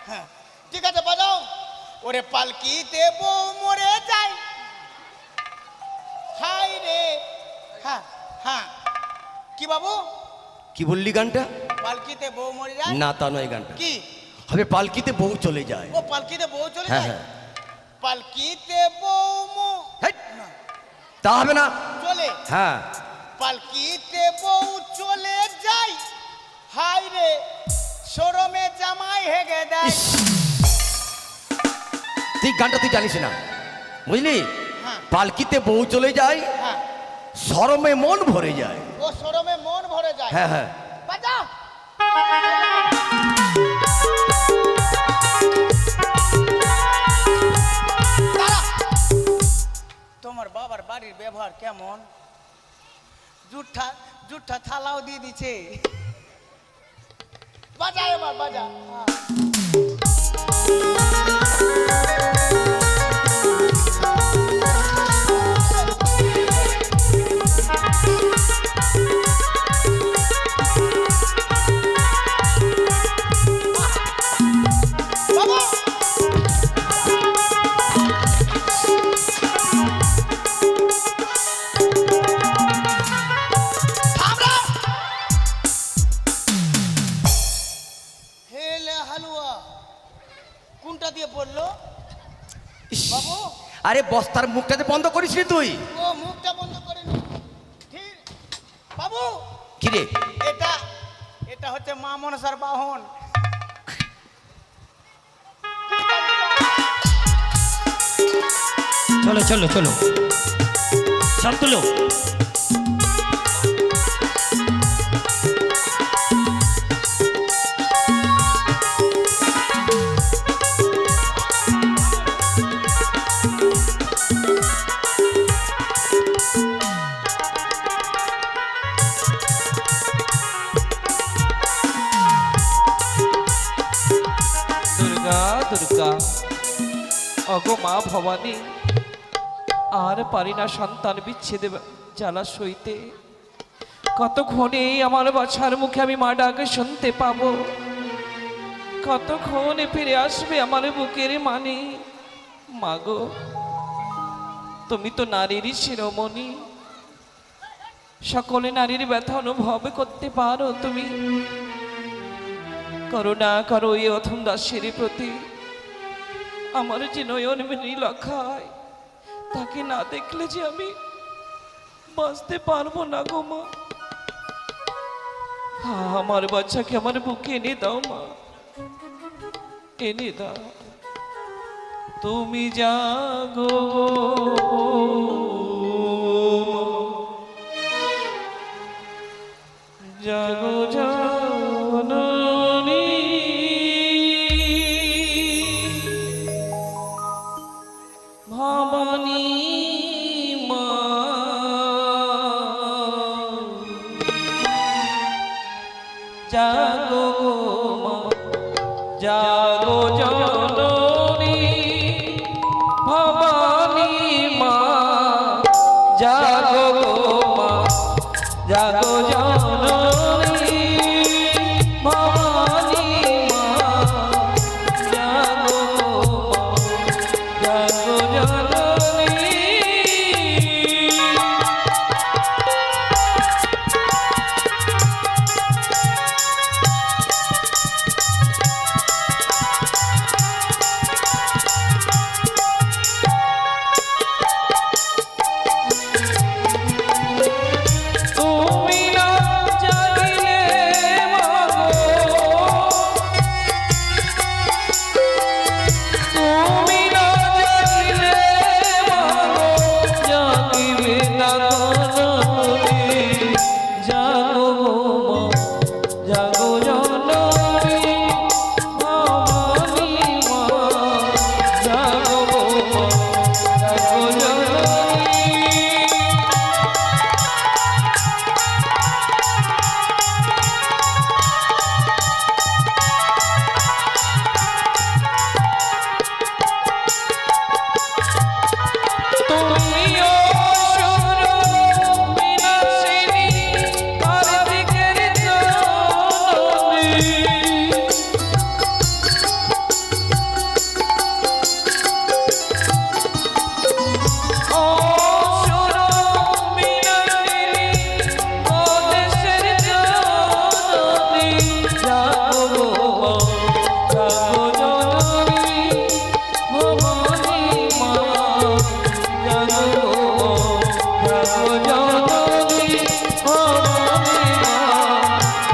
হ্যাঁ ঠিক আছে, বাজাও। ওরে পালকিতে বউ মরে যায়, হাই রে। হ্যাঁ হ্যাঁ, কি বাবু? কি বললি গানটা? পালকিতে বউ মরে যায়? না, তা নয় গানটা। কি? হবে পালকিতে বউ চলে যায়। ও পালকিতে বউ চলে হ্যাঁ যায়? হ্যাঁ, পালকিতে বউ হেই, তা হবে না। চলে? হ্যাঁ, পালকিতে বউ চলে যায়, হাই রে শরমে জামাই হেগে দেয়। ইস, তুই গানটা তুই জানিস না, বুঝলি? হ্যাঁ পালকিতে বউ চলে যায়, হ্যাঁ, শরমে মন ভরে যায়। ও শরমে মন ভরে যায়। হ্যাঁ হ্যাঁ, বাজা। দাঁড়া। তোমার বাবার বাড়ির ব্যবহার কেমন? জুঠা জুঠা থালাও দিয়ে দিছে। বাজা এবার বাজা। বাবা থামরা। হেলে হালুয়া কোনটা দিয়ে পড়লো ইস, বাবু? আরে বস্তার মুখটাতে বন্ধ করিস রে তুই। ও মুখটা বন্ধ করে নি। ঠিক বাবু, কি রে? এটা এটা হচ্ছে মা মনসার বাহন। চলো চলো চলো, সব তুলো। দুর্গা দুর্গা, অগো মা ভবানী, আর পারি না সন্তান বিচ্ছেদে জ্বালা সইতে। কতক্ষণে আমার বাছার মুখে আমি মা ডাকে শুনতে পাবো? কতক্ষণে ফিরে আসবে আমার বুকের মানি? মাগো, তুমি তো নারীরই শিরোমণি, সকলে নারীর ব্যথা অনুভব করতে পারো তুমি। করুণা করো এই অথম দাসের প্রতি। আমার যে নয়ন নীলখায়, তাকে না দেখলে যে আমি বাঁচতে পারবো না গো মা। আমার বাচ্চাকে আমার বুকে এনে দাও মা, এনে দাও। তুমি জাগো জাগো জননী ভবানী মা জাগো গো মা জাগো জননী ভবানী মা জাগো গো মা জাগো জননী ভবানী মা জাগো গো মা জাগো জননী তুমি না জাগিলে মাগো তুমি না জাগিলে মাগো জাগিবে না জননী জাগো গো মা জাগো জননী ভবানী মা জাগো গো মা জাগো জননী তুমিও সুর বিনাশিনী কার্তিকের জননী ও সুর বিনাশিনী ওদেশের জননী জাগো গো মা জাগো জননী ভবানী মা জাগো গো মা জাগো জননী ভবানী মা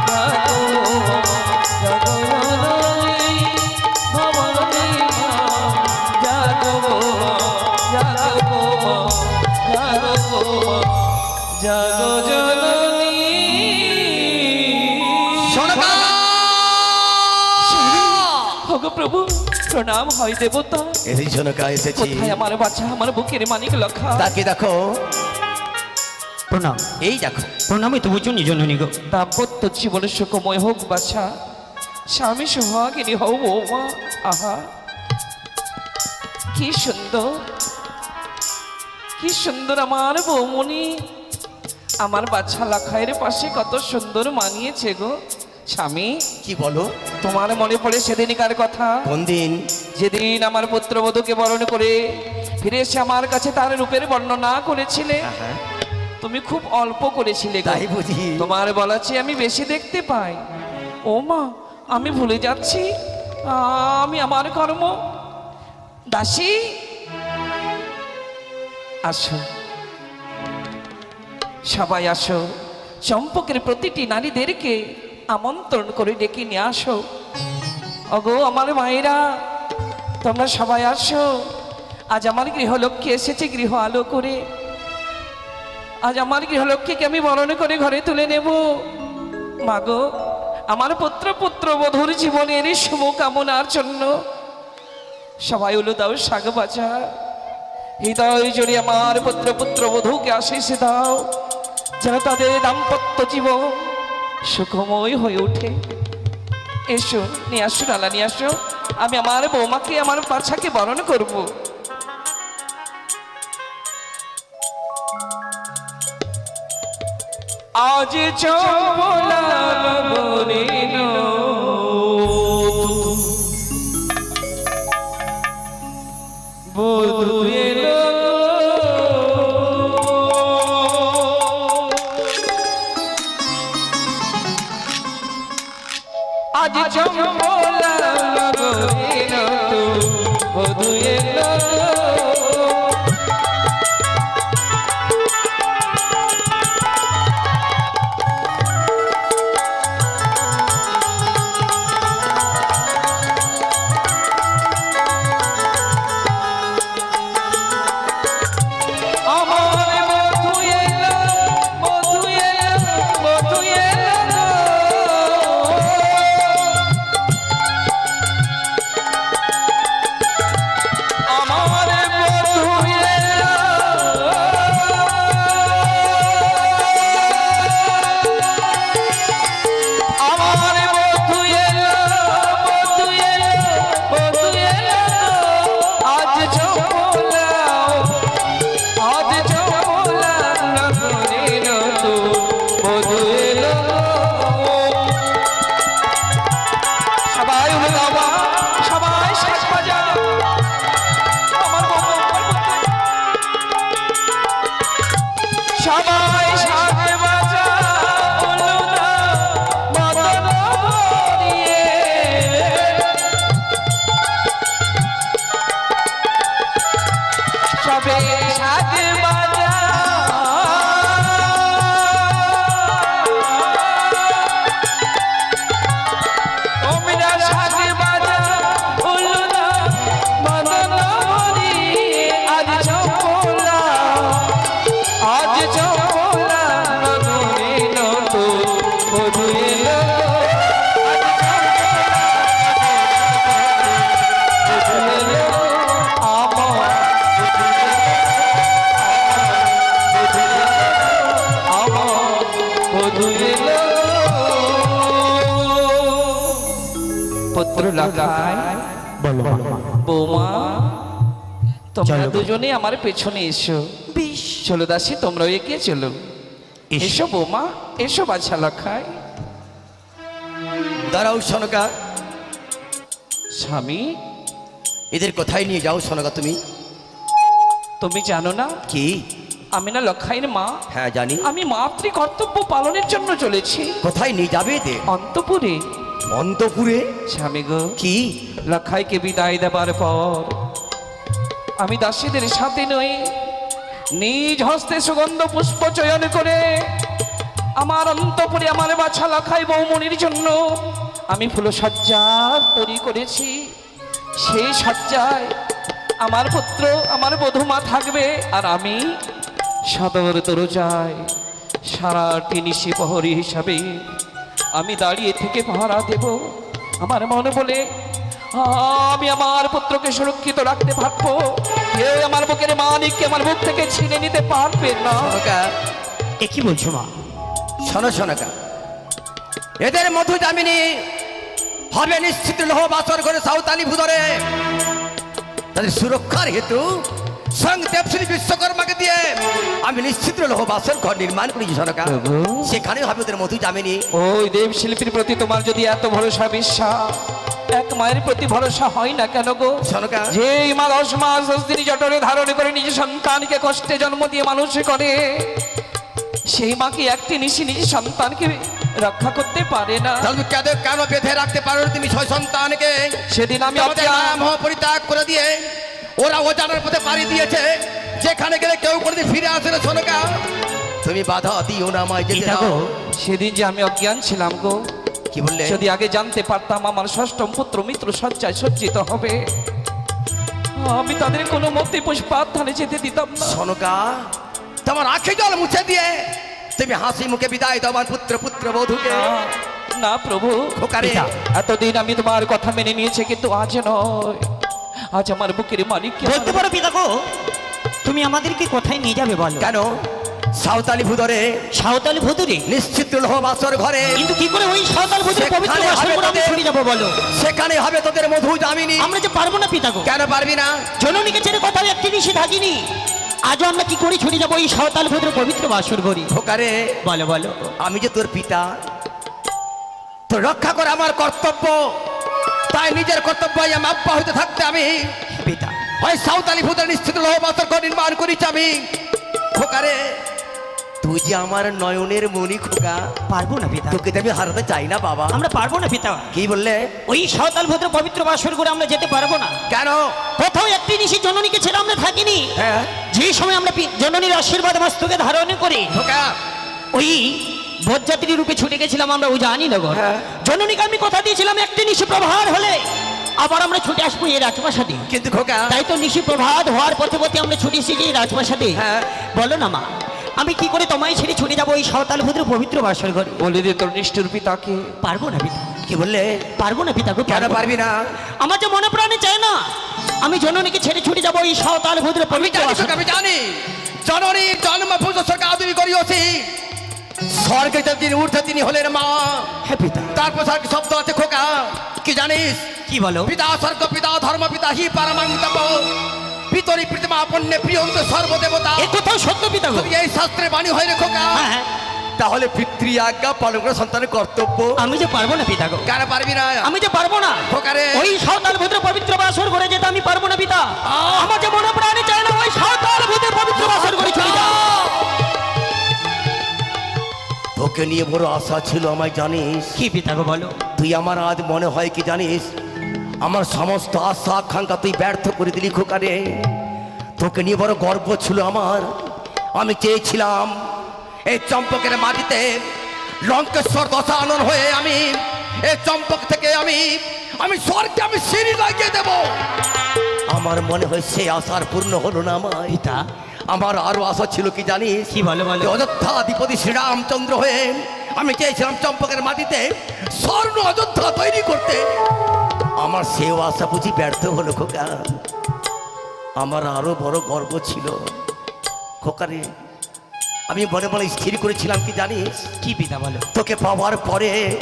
জাগো গো মা জাগো জননী ভবানী মা জাগো গো মা জাগো গো মা জাগো গো মা জাগো জননী ওগো প্রভু প্রণাম হয় দেবতা এই ঝনকা এসেছি। কোথায় আমার বাচ্চা আমার বুকের মানিক লক্ষা তাকে দেখো, প্রণাম এই দেখো। প্রণামই তবু জননী গো। দাম্পত্য জীবনে সুখময় হোক বাছা, স্বামী সোহাগিনী হও বৌমা। আহা কি সুন্দর, কি সুন্দর আমার বৌমনি। আমার বাচ্চা লাখায়ের পাশে কত সুন্দর মানিয়েছে গো স্বামী। কি বলো? তোমার মনে পড়ে সেদিনকার কথা, কোন দিন? যেদিন আমার পুত্রবধূকে বরণ করে ফিরে এসে আমার কাছে তার রূপের বর্ণনা করেছিলে। তুমি খুব অল্প করেছিলে গো। তাই বুঝি? তোমার বলা চেয়ে আমি বেশি দেখতে পাই। ও মা, আমি ভুলে যাচ্ছি আমি আমার কর্ম। দাসী আসো, সবাই আসো, চম্পকের প্রতিটি নারীদেরকে আমন্ত্রণ করে ডেকে নিয়ে আসো। অগো আমার মায়েরা, তোমরা সবাই আসো। আজ আমার গৃহলক্ষ্মী এসেছে গৃহ আলো করে। আজ আমার গৃহলক্ষ্মীকে আমি বরণ করে ঘরে তুলে নেব। মাগো, আমার পুত্র বধূর জীবনের শুভ কামনার জন্য সবাই হলো দাও শাক বাজা। হৃদয় জুড়ে আমার পুত্র বধূকে আশীষ দাও, যেন তাদের দাম্পত্য জীবন সুখময় হয়ে ওঠে। এসো, নিয়ে আসো ডালা, নিয়ে আসো। আমি আমার বৌমাকে আমার বাচ্চাকে বরণ করব। আজ চলা নগরীর বধূ এলো, আজ চম্পলা নগরীর বধূ এলো। আমার বধূ এলো, বধূ এলো, বধূ এলো। পুত্র লাগাই বৌমা তোমরা দুজনে আমার পেছনে এসো চলো দাসী তোমরা এগিয়ে চলো এসো বৌমা এসো বাছা লাখাই দাঁড়াও সনকা, স্বামী এদের কোথায় নিয়ে যাও সনকা তুমি? তুমি জানো না কি? আমি না লক্ষাইয়ের মা। হ্যাঁ জানি। আমি মাতৃ কর্তব্য পালনের জন্য চলেছি। কোথায় নিয়ে যাবে এদের? অন্তপুরে। অন্তপুরে? স্বামী গো, কি? লক্ষাইকে বিদায় দেবার পর আমি দাসীদের সাথে নই নিজ হস্তে সুগন্ধ পুষ্প চয়ন করে আমার অন্তপুরে আমার বাছা লক্ষাই বৌমনির জন্য আমি ফুলসজ্জা তৈরি করেছি। সেই সজ্জায় আমার পুত্র আমার বধূমা থাকবে আর আমি সদর দরজায় সারাটি নিশি প্রহরী হিসাবে আমি দাঁড়িয়ে থেকে পাহারা দেব। আমার মনে বলে আমি আমার পুত্রকে সুরক্ষিত রাখতে পারবো, কেউ আমার বুকের মানিককে আমার বুক থেকে ছিনে নিতে পারবে না। সনকা, এ কি বলছো মা? শোনো সনকা, এদের মধু জামিনী হবে নিশ্চিত লৌহ বাসর করে সাঁওতালি ভূধরে। তাদের সুরক্ষার হেতু স্বয়ং দেবশ্রী বিশ্বকর্মাকে দিয়ে আমি নিশ্চিত লৌহ বাসর ঘর নির্মাণ করেছি সনকা। প্রভু। সেখানে হবে ওদের মধু জামিনী। ওই দেব শিল্পীর প্রতি তোমার যদি এত ভরসা বিশ্বাস, এক মায়ের প্রতি ভরসা হয় না কেন গো? সনকা, যে মা 10 মাস 10 দিন জঠরে ধারণ করে নিজের সন্তানকে কষ্টে জন্ম দিয়ে মানুষ করে, সেই মা কি একটি নিশি নিজের সন্তানকে রক্ষা করতে পারে না? তাহলে কেন বেঁধে রাখতে পারো তুমি ছয় সন্তানকে? সেদিন আমি তোমাদের মা পরিত্যাগ করে দিয়ে ওরা অজানার পথে পাড়ি দিয়েছে, যেখানে গেলে কেউ কোনোদিন ফিরে আসে না। সনকা, তুমি বাধা দিও না আমায় যেতে দাও। সেদিন যে আমি অজ্ঞান ছিলাম গো, কি বললে? যদি আগে জানতে পারতাম আমার ষষ্ঠম পুত্র মিত্র সজ্জায় সজ্জিত হবে, আমি তাদের কোনো মতে পুষ্পাত ধানে যেতে দিতাম না। সনকা, তোমার আঁখি জল মুছে দিয়ে তুমি হাসি মুখে বিদায় দাও আমার পুত্র বধূকে। না প্রভু, খোকারে, এতদিন আমি তোমার কথা মেনে নিয়েছি, কিন্তু আজ নয়। আজ আমার বুকের মালিক বলতে পারো পিতা গো, তুমি আমাদেরকে কোথায় নিয়ে যাবে বলো? কেন? সাঁওতালি ভূধরে, সাঁওতালি ভুতুরে। নিশ্চিত লৌহ বাসর ঘরে। কিন্তু কি করে ওই সাঁওতাল ভুতুরে পবিত্র সেখানে বাসর হবে করে আমি তোদের- ছুটে যাবো বলো? সেখানে হবে তোদের মধু জামিনী। আমরা যে পারবো না পিতা গো। কেন পারবি না? জননীকে ছেড়ে কোথাও একটি নিশি থাকিনি। আজও আমরা কি করে ছুটে যাবো এই সাঁওতাল ভুতুরে পবিত্র বাসর ঘরে? খোকারে, বলো বলো। আমি যে তোর পিতা, তোর রক্ষা করে আমার কর্তব্য, তাই নিজের কর্তব্য আমি অব্যাহত থাকতে আমি পিতা ওই সাঁওতালি ভূতের নিশ্চিত লৌহ বাসর ঘর নির্মাণ করেছি আমি। খোকারে, তুই যে আমার নয়নের মণি খোকা, পারবো না পিতা। তোকে তো আমি হারাতে চাই না বাবা। আমরা পারবো না পিতা। কি বললে? ওই সাঁওতাল ভুতুরে পবিত্র বাসর ঘরে আমরা যেতে পারবো না। কেন? কোথাও একটি নিশি জননীকে ছেড়ে আমরা থাকিনি। হ্যাঁ যে সময় আমরা জননীর আশীর্বাদ মস্তকে ধারণ করে খোকা, ওই বরযাত্রী রূপে ছুটে গেছিলাম আমরা ওই জানি নগর। হ্যাঁ। জননীকে আমি কথা দিয়েছিলাম একটি নিশি প্রভাত হলে আবার আমরা ছুটে আসবো এই রাজপ্রাসাদে। কিন্তু খোকা, তাই তো নিশি প্রভাত হওয়ার পথে পথে আমরা ছুটে এসেছি এই রাজপ্রাসাদে। হ্যাঁ। বলো না মা, আমি কি করে তোমায় ছেড়ে ছুটে যাবো এই সাঁওতাল ভদ্র পবিত্র বাসর ঘরে? বলে দে তোর নিষ্ঠুর পিতাকে। পারবো না পিতা, কি বললে? পারবো না পিতা গো। কেন পারবি না? আমার যে মনে প্রাণে চায় না আমি জননীকে ছেড়ে ছুটে যাবো এই সাঁওতাল ভদ্র আমি পবিত্র জানি বাসর খোকা, আমি জানি জননীর জন্ম পুজো সরকার তুমি করিয়েছি। স্বর্গে যিনি উঠে তিনি হলেন মা। হ্যাঁ পিতা। তারপর স্বর্গে শব্দ আছে খোকা, কি জানিস? কি বলো? পিতা স্বর্গ পিতা ধর্ম পিতা হি পারমান্তপ পিতরি প্রীতমা পণ্যে প্রিয়ন্ত সর্বদেবতা। এ কোথাও সত্য পিতা গো। যদি এই শাস্ত্রে বাণী হয় রে খোকা, হ্যাঁ হ্যাঁ। তাহলে পিতৃ আজ্ঞা পালন করা সন্তানের কর্তব্য। আমি যে পারবো না পিতা গো। কেন পারবি না? আমি যে পারবো না। খোকারে, ওই সাঁওতাল ভূতের পবিত্র বাসর ঘরে যেতে আমি পারবো না পিতা। আমার যে মনে প্রাণে চায় না ওই সাঁওতাল ভূতের পবিত্র বাসর ঘরে চলে যাও। তোকে নিয়ে বড় আশা ছিল আমায় জানিস। কি পিতা গো বলো? তুই আমার আজ মনে হয় কি জানিস, আমার সমস্ত আশা আকাঙ্ক্ষা তুই ব্যর্থ করে দিলি খোকারে। তোকে নিয়ে বড় গর্ব ছিল আমার। আমি চেয়েছিলাম এই চম্পকের মাটিতে লঙ্কেশ্বর দশানন হয়ে আমি এই চম্পক থেকে আমি স্বর্গে আমি সিঁড়ি লাগিয়ে দেব। আমার মনে হয় সেই আশার পূর্ণ হলো না আমার পিতা। আমার আরো আশা ছিল কি জানিস? কি বলো বলো? অযোধ্যাধিপতি শ্রীরামচন্দ্র হয়ে আমি চেয়েছিলাম চম্পকের মাটিতে স্বর্ণ অযোধ্যা তৈরি করতে। আমার সেও আশা বুঝি ব্যর্থ হলো খোকা। আমার আরো বড় গর্ব ছিল খোকারে। আমি মনে মনে স্থির করেছিলাম কি জানিস? কি পিতা বলো? তোকে পাওয়ার পরে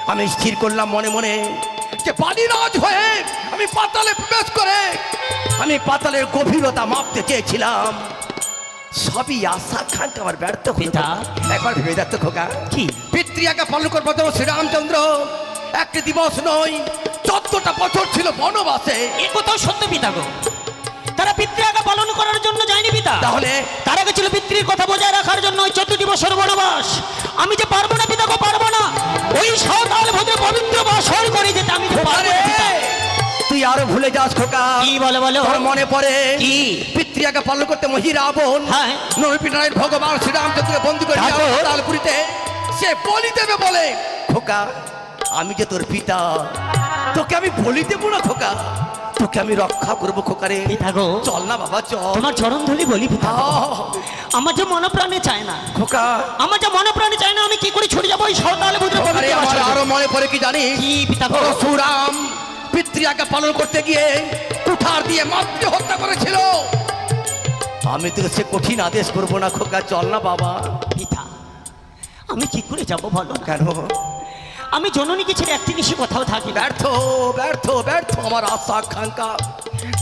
আমি স্থির করলাম মনে মনে যে বালিরাজ হয়ে আমি পাতালে প্রবেশ করে আমি পাতালের গভীরতা মাপতে চেয়েছিলাম, সবই আশা খানকে আমার ব্যর্থ হলো। পিতা। একবার ভেবে দেখতো খোকা, কি? পিতৃ আজ্ঞা পালন করবার জন্য শ্রীরামচন্দ্র একটি দিবস নয় 14টা বছর ছিল বনবাসে। এ কোথাও সত্য পিতা গো। তারা পিতৃ আজ্ঞা পালন করার জন্য যায়নি পিতা। তাহলে তারা গেছিল পিতৃর কথা বজায় রাখার জন্য ওই 14টি বছর বনবাস। আমি যে পারবো না পিতা গো, পারবো না। ওই সাঁওতাল ভদ্র পবিত্র বাসর করে যেতে আমি তো পারবো না পিতা। তুই আরো ভুলে যাস খোকা। কি বলে বলো? তোর মনে পড়ে কি? পিতৃ আজ্ঞা পালন করতে মহিরাবণ হ্যাঁ। নরপিনারায়ণ ভগবান শ্রীরামচন্দ্রকে বন্দী করে তারপর? তালপুরিতে সে বলি দেবে বলে। খোকা, আমি যে তোর পিতা, তোকে আমি বলি দেবো না খোকা, তোকে আমি রক্ষা করবো খোকারে। পিতা গো, চল না বাবা চল। তোমার চরণ ধরে বলি পিতা গো। আহ, আমার যে মনপ্রাণে চায় না, খোকা আমার যে মনপ্রাণে চায় না, আমি কি করে ছুটে যাবো ওই সাঁওতাল ভদ্র আরে পবিত্র আমার বাসরে? আরো মনে পড়ে কি জানিস? কি পিতা গো? পরশুরাম পিতৃ আজ্ঞা পালন করতে গিয়ে কুঠার দিয়ে মাতৃ হত্যা করেছিল। আমি তোকে সে কঠিন আদেশ করবো না খোকা, চল না বাবা। পিতা, আমি কি করে যাব বলো? কেন? আমি জননীকে ছেড়ে একটি নিশি কোথাও থাকি না। ব্যর্থ ব্যর্থ ব্যর্থ আমার আশা আকাঙ্ক্ষা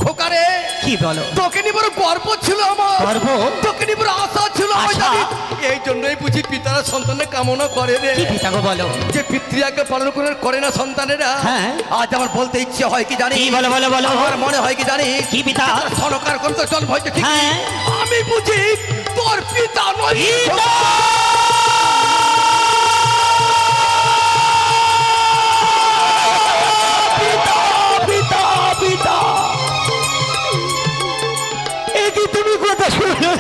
খোকারে। কি বলো? তোকে নিয়ে বড় গর্ব ছিল আমার, গর্ব? তোকে নিয়ে বড় আশা ছিল আমার, আশা? জানিস? এই জন্যই বুঝি পিতারা সন্তানের কামনা করে রে। কি পিতা গো বলো? যে পিতৃ আজ্ঞা পালন করে না সন্তানেরা, হ্যাঁ। আজ আমার বলতে ইচ্ছে হয় কি জানি? কি বলো বলো বলো? আমার মনে হয় কি জানি? কি পিতা? সরকার করতে চল ভয়তে ঠিক, হ্যাঁ। আমি বুঝি তোর পিতা নই। পিতা! পিতা পিতা কি তুমি কথা শুনো?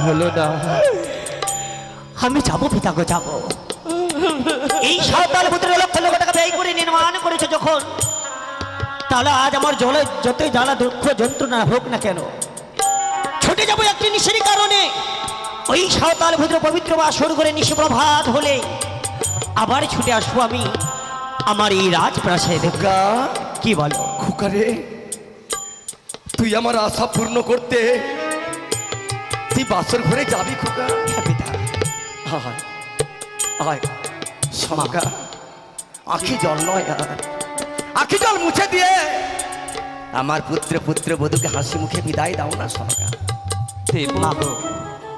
হলো না। আমি যাবো পিতা গো, যাবো। এই সাঁওতাল ভদ্র লক্ষ লক্ষ টাকা ব্যয় করে নির্মাণ করেছে যখন, তাহলে আজ আমার জলে যতই জ্বালা দুঃখ যন্ত্রণা হোক না কেন, ছুটে যাবো একটি নিশির কারণে। ওই সাঁওতাল ভদ্র পবিত্র বাসর করে নিশি প্রভাত হলে আবার ছুটে আসবো আমি আমার এই রাজপ্রাসাদে। গা কি বলো? খোকারে, তুই আমার আশা পূর্ণ করতে তুই বাসর ঘরে যাবি খোকা? হ্যাঁ পিতা। আয় আয় সমকা, আখি জল নয় আর, আখি জল মুছে দিয়ে আমার পুত্র বধূকে হাসি মুখে বিদায় দাও না সমকা। দেব, মা গো,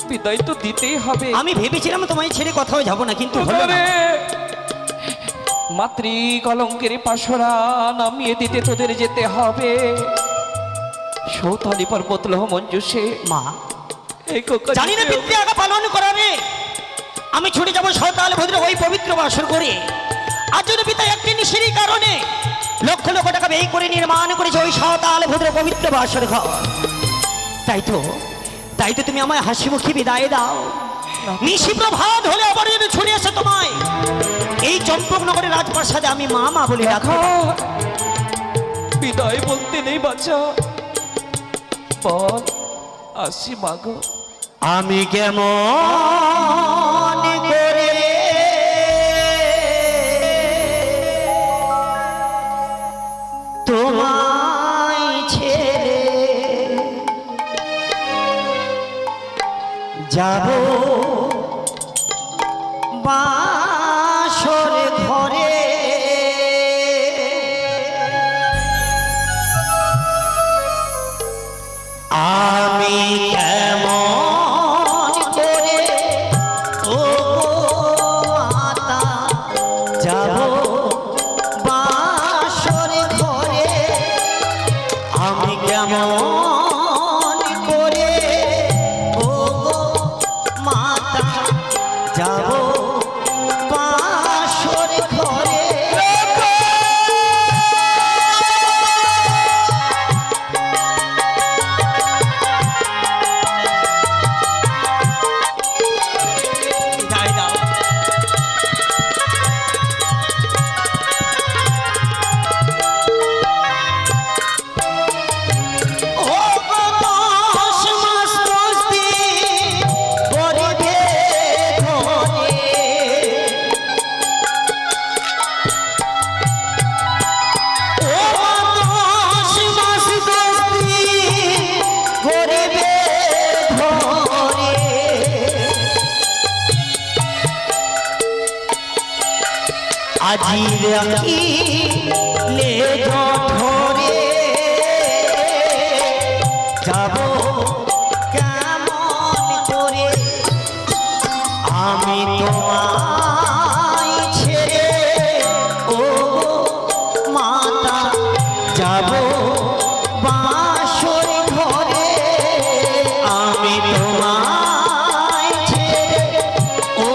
বিদায় তো দিতেই হবে। আমি ভেবেছিলাম তোমায় ছেড়ে কোথাও যাবো না, কিন্তু হলো না। ওরে, মাতৃ কলঙ্কের পাশরা নামিয়ে দিতে তোদের যেতে হবে সৌতালি পর্বত লহ মঞ্জুষে। মা, এই কোকা জানি না পিতৃ আজ্ঞা পালন করাবে, আমি ছুটে যাবো সাঁওতাল ভদ্র ওই পবিত্র বাসর করে। আর যদি পিতা একটি নিশির কারণে লক্ষ লক্ষ টাকা ব্যয় করে নির্মাণ করেছে ওই সাঁওতাল ভদ্র পবিত্র বাসর ঘর, তাই তো তুমি আমায় হাসি মুখে বিদায় দাও। নিশি প্রভাত হলে আবার যদি ছুটে আসে তোমায় এই চম্পকনগরের রাজপ্রাসাদে আমি মা মা বলে রাখো। বিদায় বলতে নেই বাচ্চা, বল আসি মাগো। আমি কেমন করে তোমায় ছেড়ে যাব বাসর ঘরে, আমি কেমন করে ও মাতা যাব বাসর ঘরে, আমি কেমন করে ও মাতা যাব বাসর ঘরে। বিদায় দাও। ও গো দশ মাস মস্তি করিবে ধরে, আজি রাখি লে ধরে যাব কেমন করে আমি তোমায় ছেড়ে ও মাতা যাব বাসর ঘরে আমি তোমায় ছেড়ে ও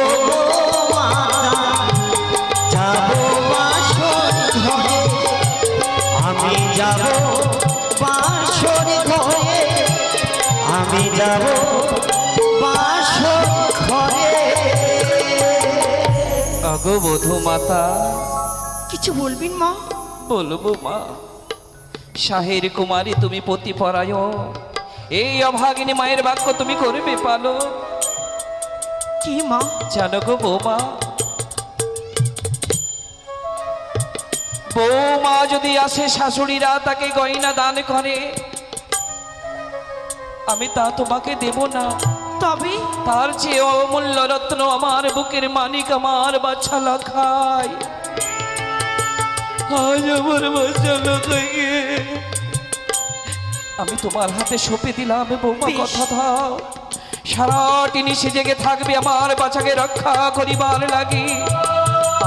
মাতা যাব বাসর ঘরে আমি যাব বাসর ঘরে আমি যাব বাসর ঘরে। আগো বধূ মাতা, কিছু বলবেন মা? বলবো মা। শাহের কুমারী তুমি পতিপরায়ণ, এই অভাগিনী মায়ের বাক্য তুমি করবে পালো। কি মা? জানো গো বৌমা, বৌমা যদি আসে শাশুড়িরা তাকে গয়না দান করে, আমি তা তোমাকে দেব না। তবে তার চেয়ে অমূল্য রত্ন আমার বুকের মানিক আমার বাচ্চা লাখায়। আজ আমার বাচ্চা লাখাইয়ে আমি তোমার হাতে সঁপে দিলাম বৌমা, কথা দাও সারাটি নিশে জেগে থাকবে আমার বাচ্চাকে রক্ষা করিবার লাগি।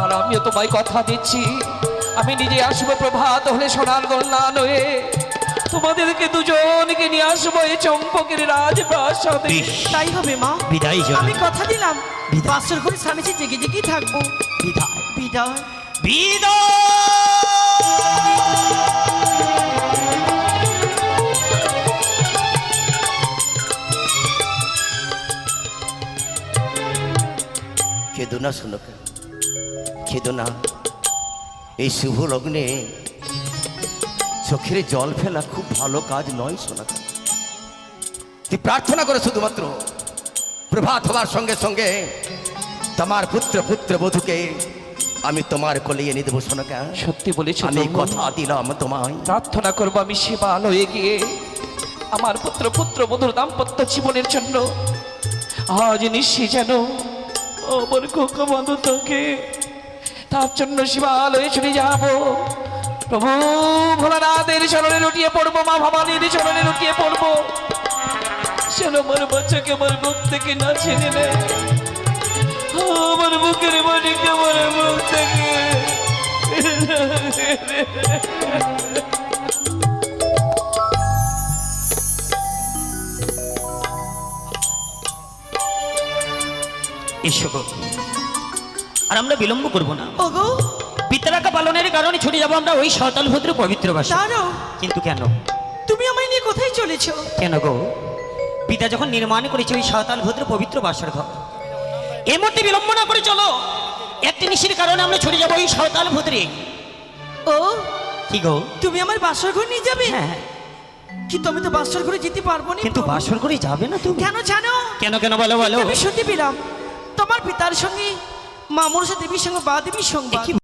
আর আমিও তোমায় কথা দিচ্ছি, আমি নিজে আসবো প্রভাত হলে সোনার গল্লান হয়ে তোমাদেরকে দুজনকে নিয়ে আসবো এই চম্পকের রাজপ্রাসাদে। তাই হবে মা। বিদায় জানাই। আমি কথা দিলাম বিদায়। বাসর ঘরে স্বামী জেগে জেগেই থাকবো। বিদায় বিদায়। কেঁদো না সোনকা, কেঁদো না। এই শুভ লগ্নে চোখের জল ফেলা খুব ভালো কাজ নয় সোনাকা। তুই প্রার্থনা করে শুধুমাত্র প্রভাত হওয়ার সঙ্গে সঙ্গে তোমার পুত্র বধূকে আমি তোমার কোলে এনে দেবো সোনাকা। সত্যি বলেছ, আমি কথা দিলাম তোমায়। প্রার্থনা করবো আমি শিবালয়ে গিয়ে আমার পুত্র বধুর দাম্পত্য জীবনের জন্য আজ নিশ্চয় যেন আমার কোকা বাঁধো থাকে, তার জন্য শিবালয়ে চলে যাব। প্রভু ভোলানাথের চরণে লুটিয়ে পড়বো, মা ভবানীর চরণে লুটিয়ে পড়বো, যেন আমার বাচ্চাকে আমার বুক থেকে না ছেড়ে নেয়, আমার বুকের মাটিকে আমার বুক থেকে। এসো গো, আর আমরা বিলম্ব করব না। ওগো পিতারাকা পালনের কারণে ছুটে যাবো আমরা ওই সাঁওতাল ভদ্র পবিত্র বাসে। দাঁড়াও, কিন্তু কেন? তুমি আমায় নিয়ে কোথায় চলেছো? কেন গো? পিতা যখন নির্মাণ করেছে ওই সাঁওতাল ভদ্র পবিত্র বাসর ঘর, এই মুহূর্তে বিলম্ব না করে চলো। একটি নিশির কারণে আমরা ছুটে যাবো ওই সাঁওতাল ভদ্রে। ও কি গো? তুমি আমার বাসর ঘর নিয়ে যাবে? হ্যাঁ, কিন্তু আমি তো বাসর ঘরে যেতে পারবো না। কিন্তু বাসর করে যাবে না তুমি? কেন জানো? কেন কেন বলো বলো। আমি শুনতে পেলাম তোমার পিতার সঙ্গে মা মনসা দেবীর সঙ্গে বা দেবীর সঙ্গে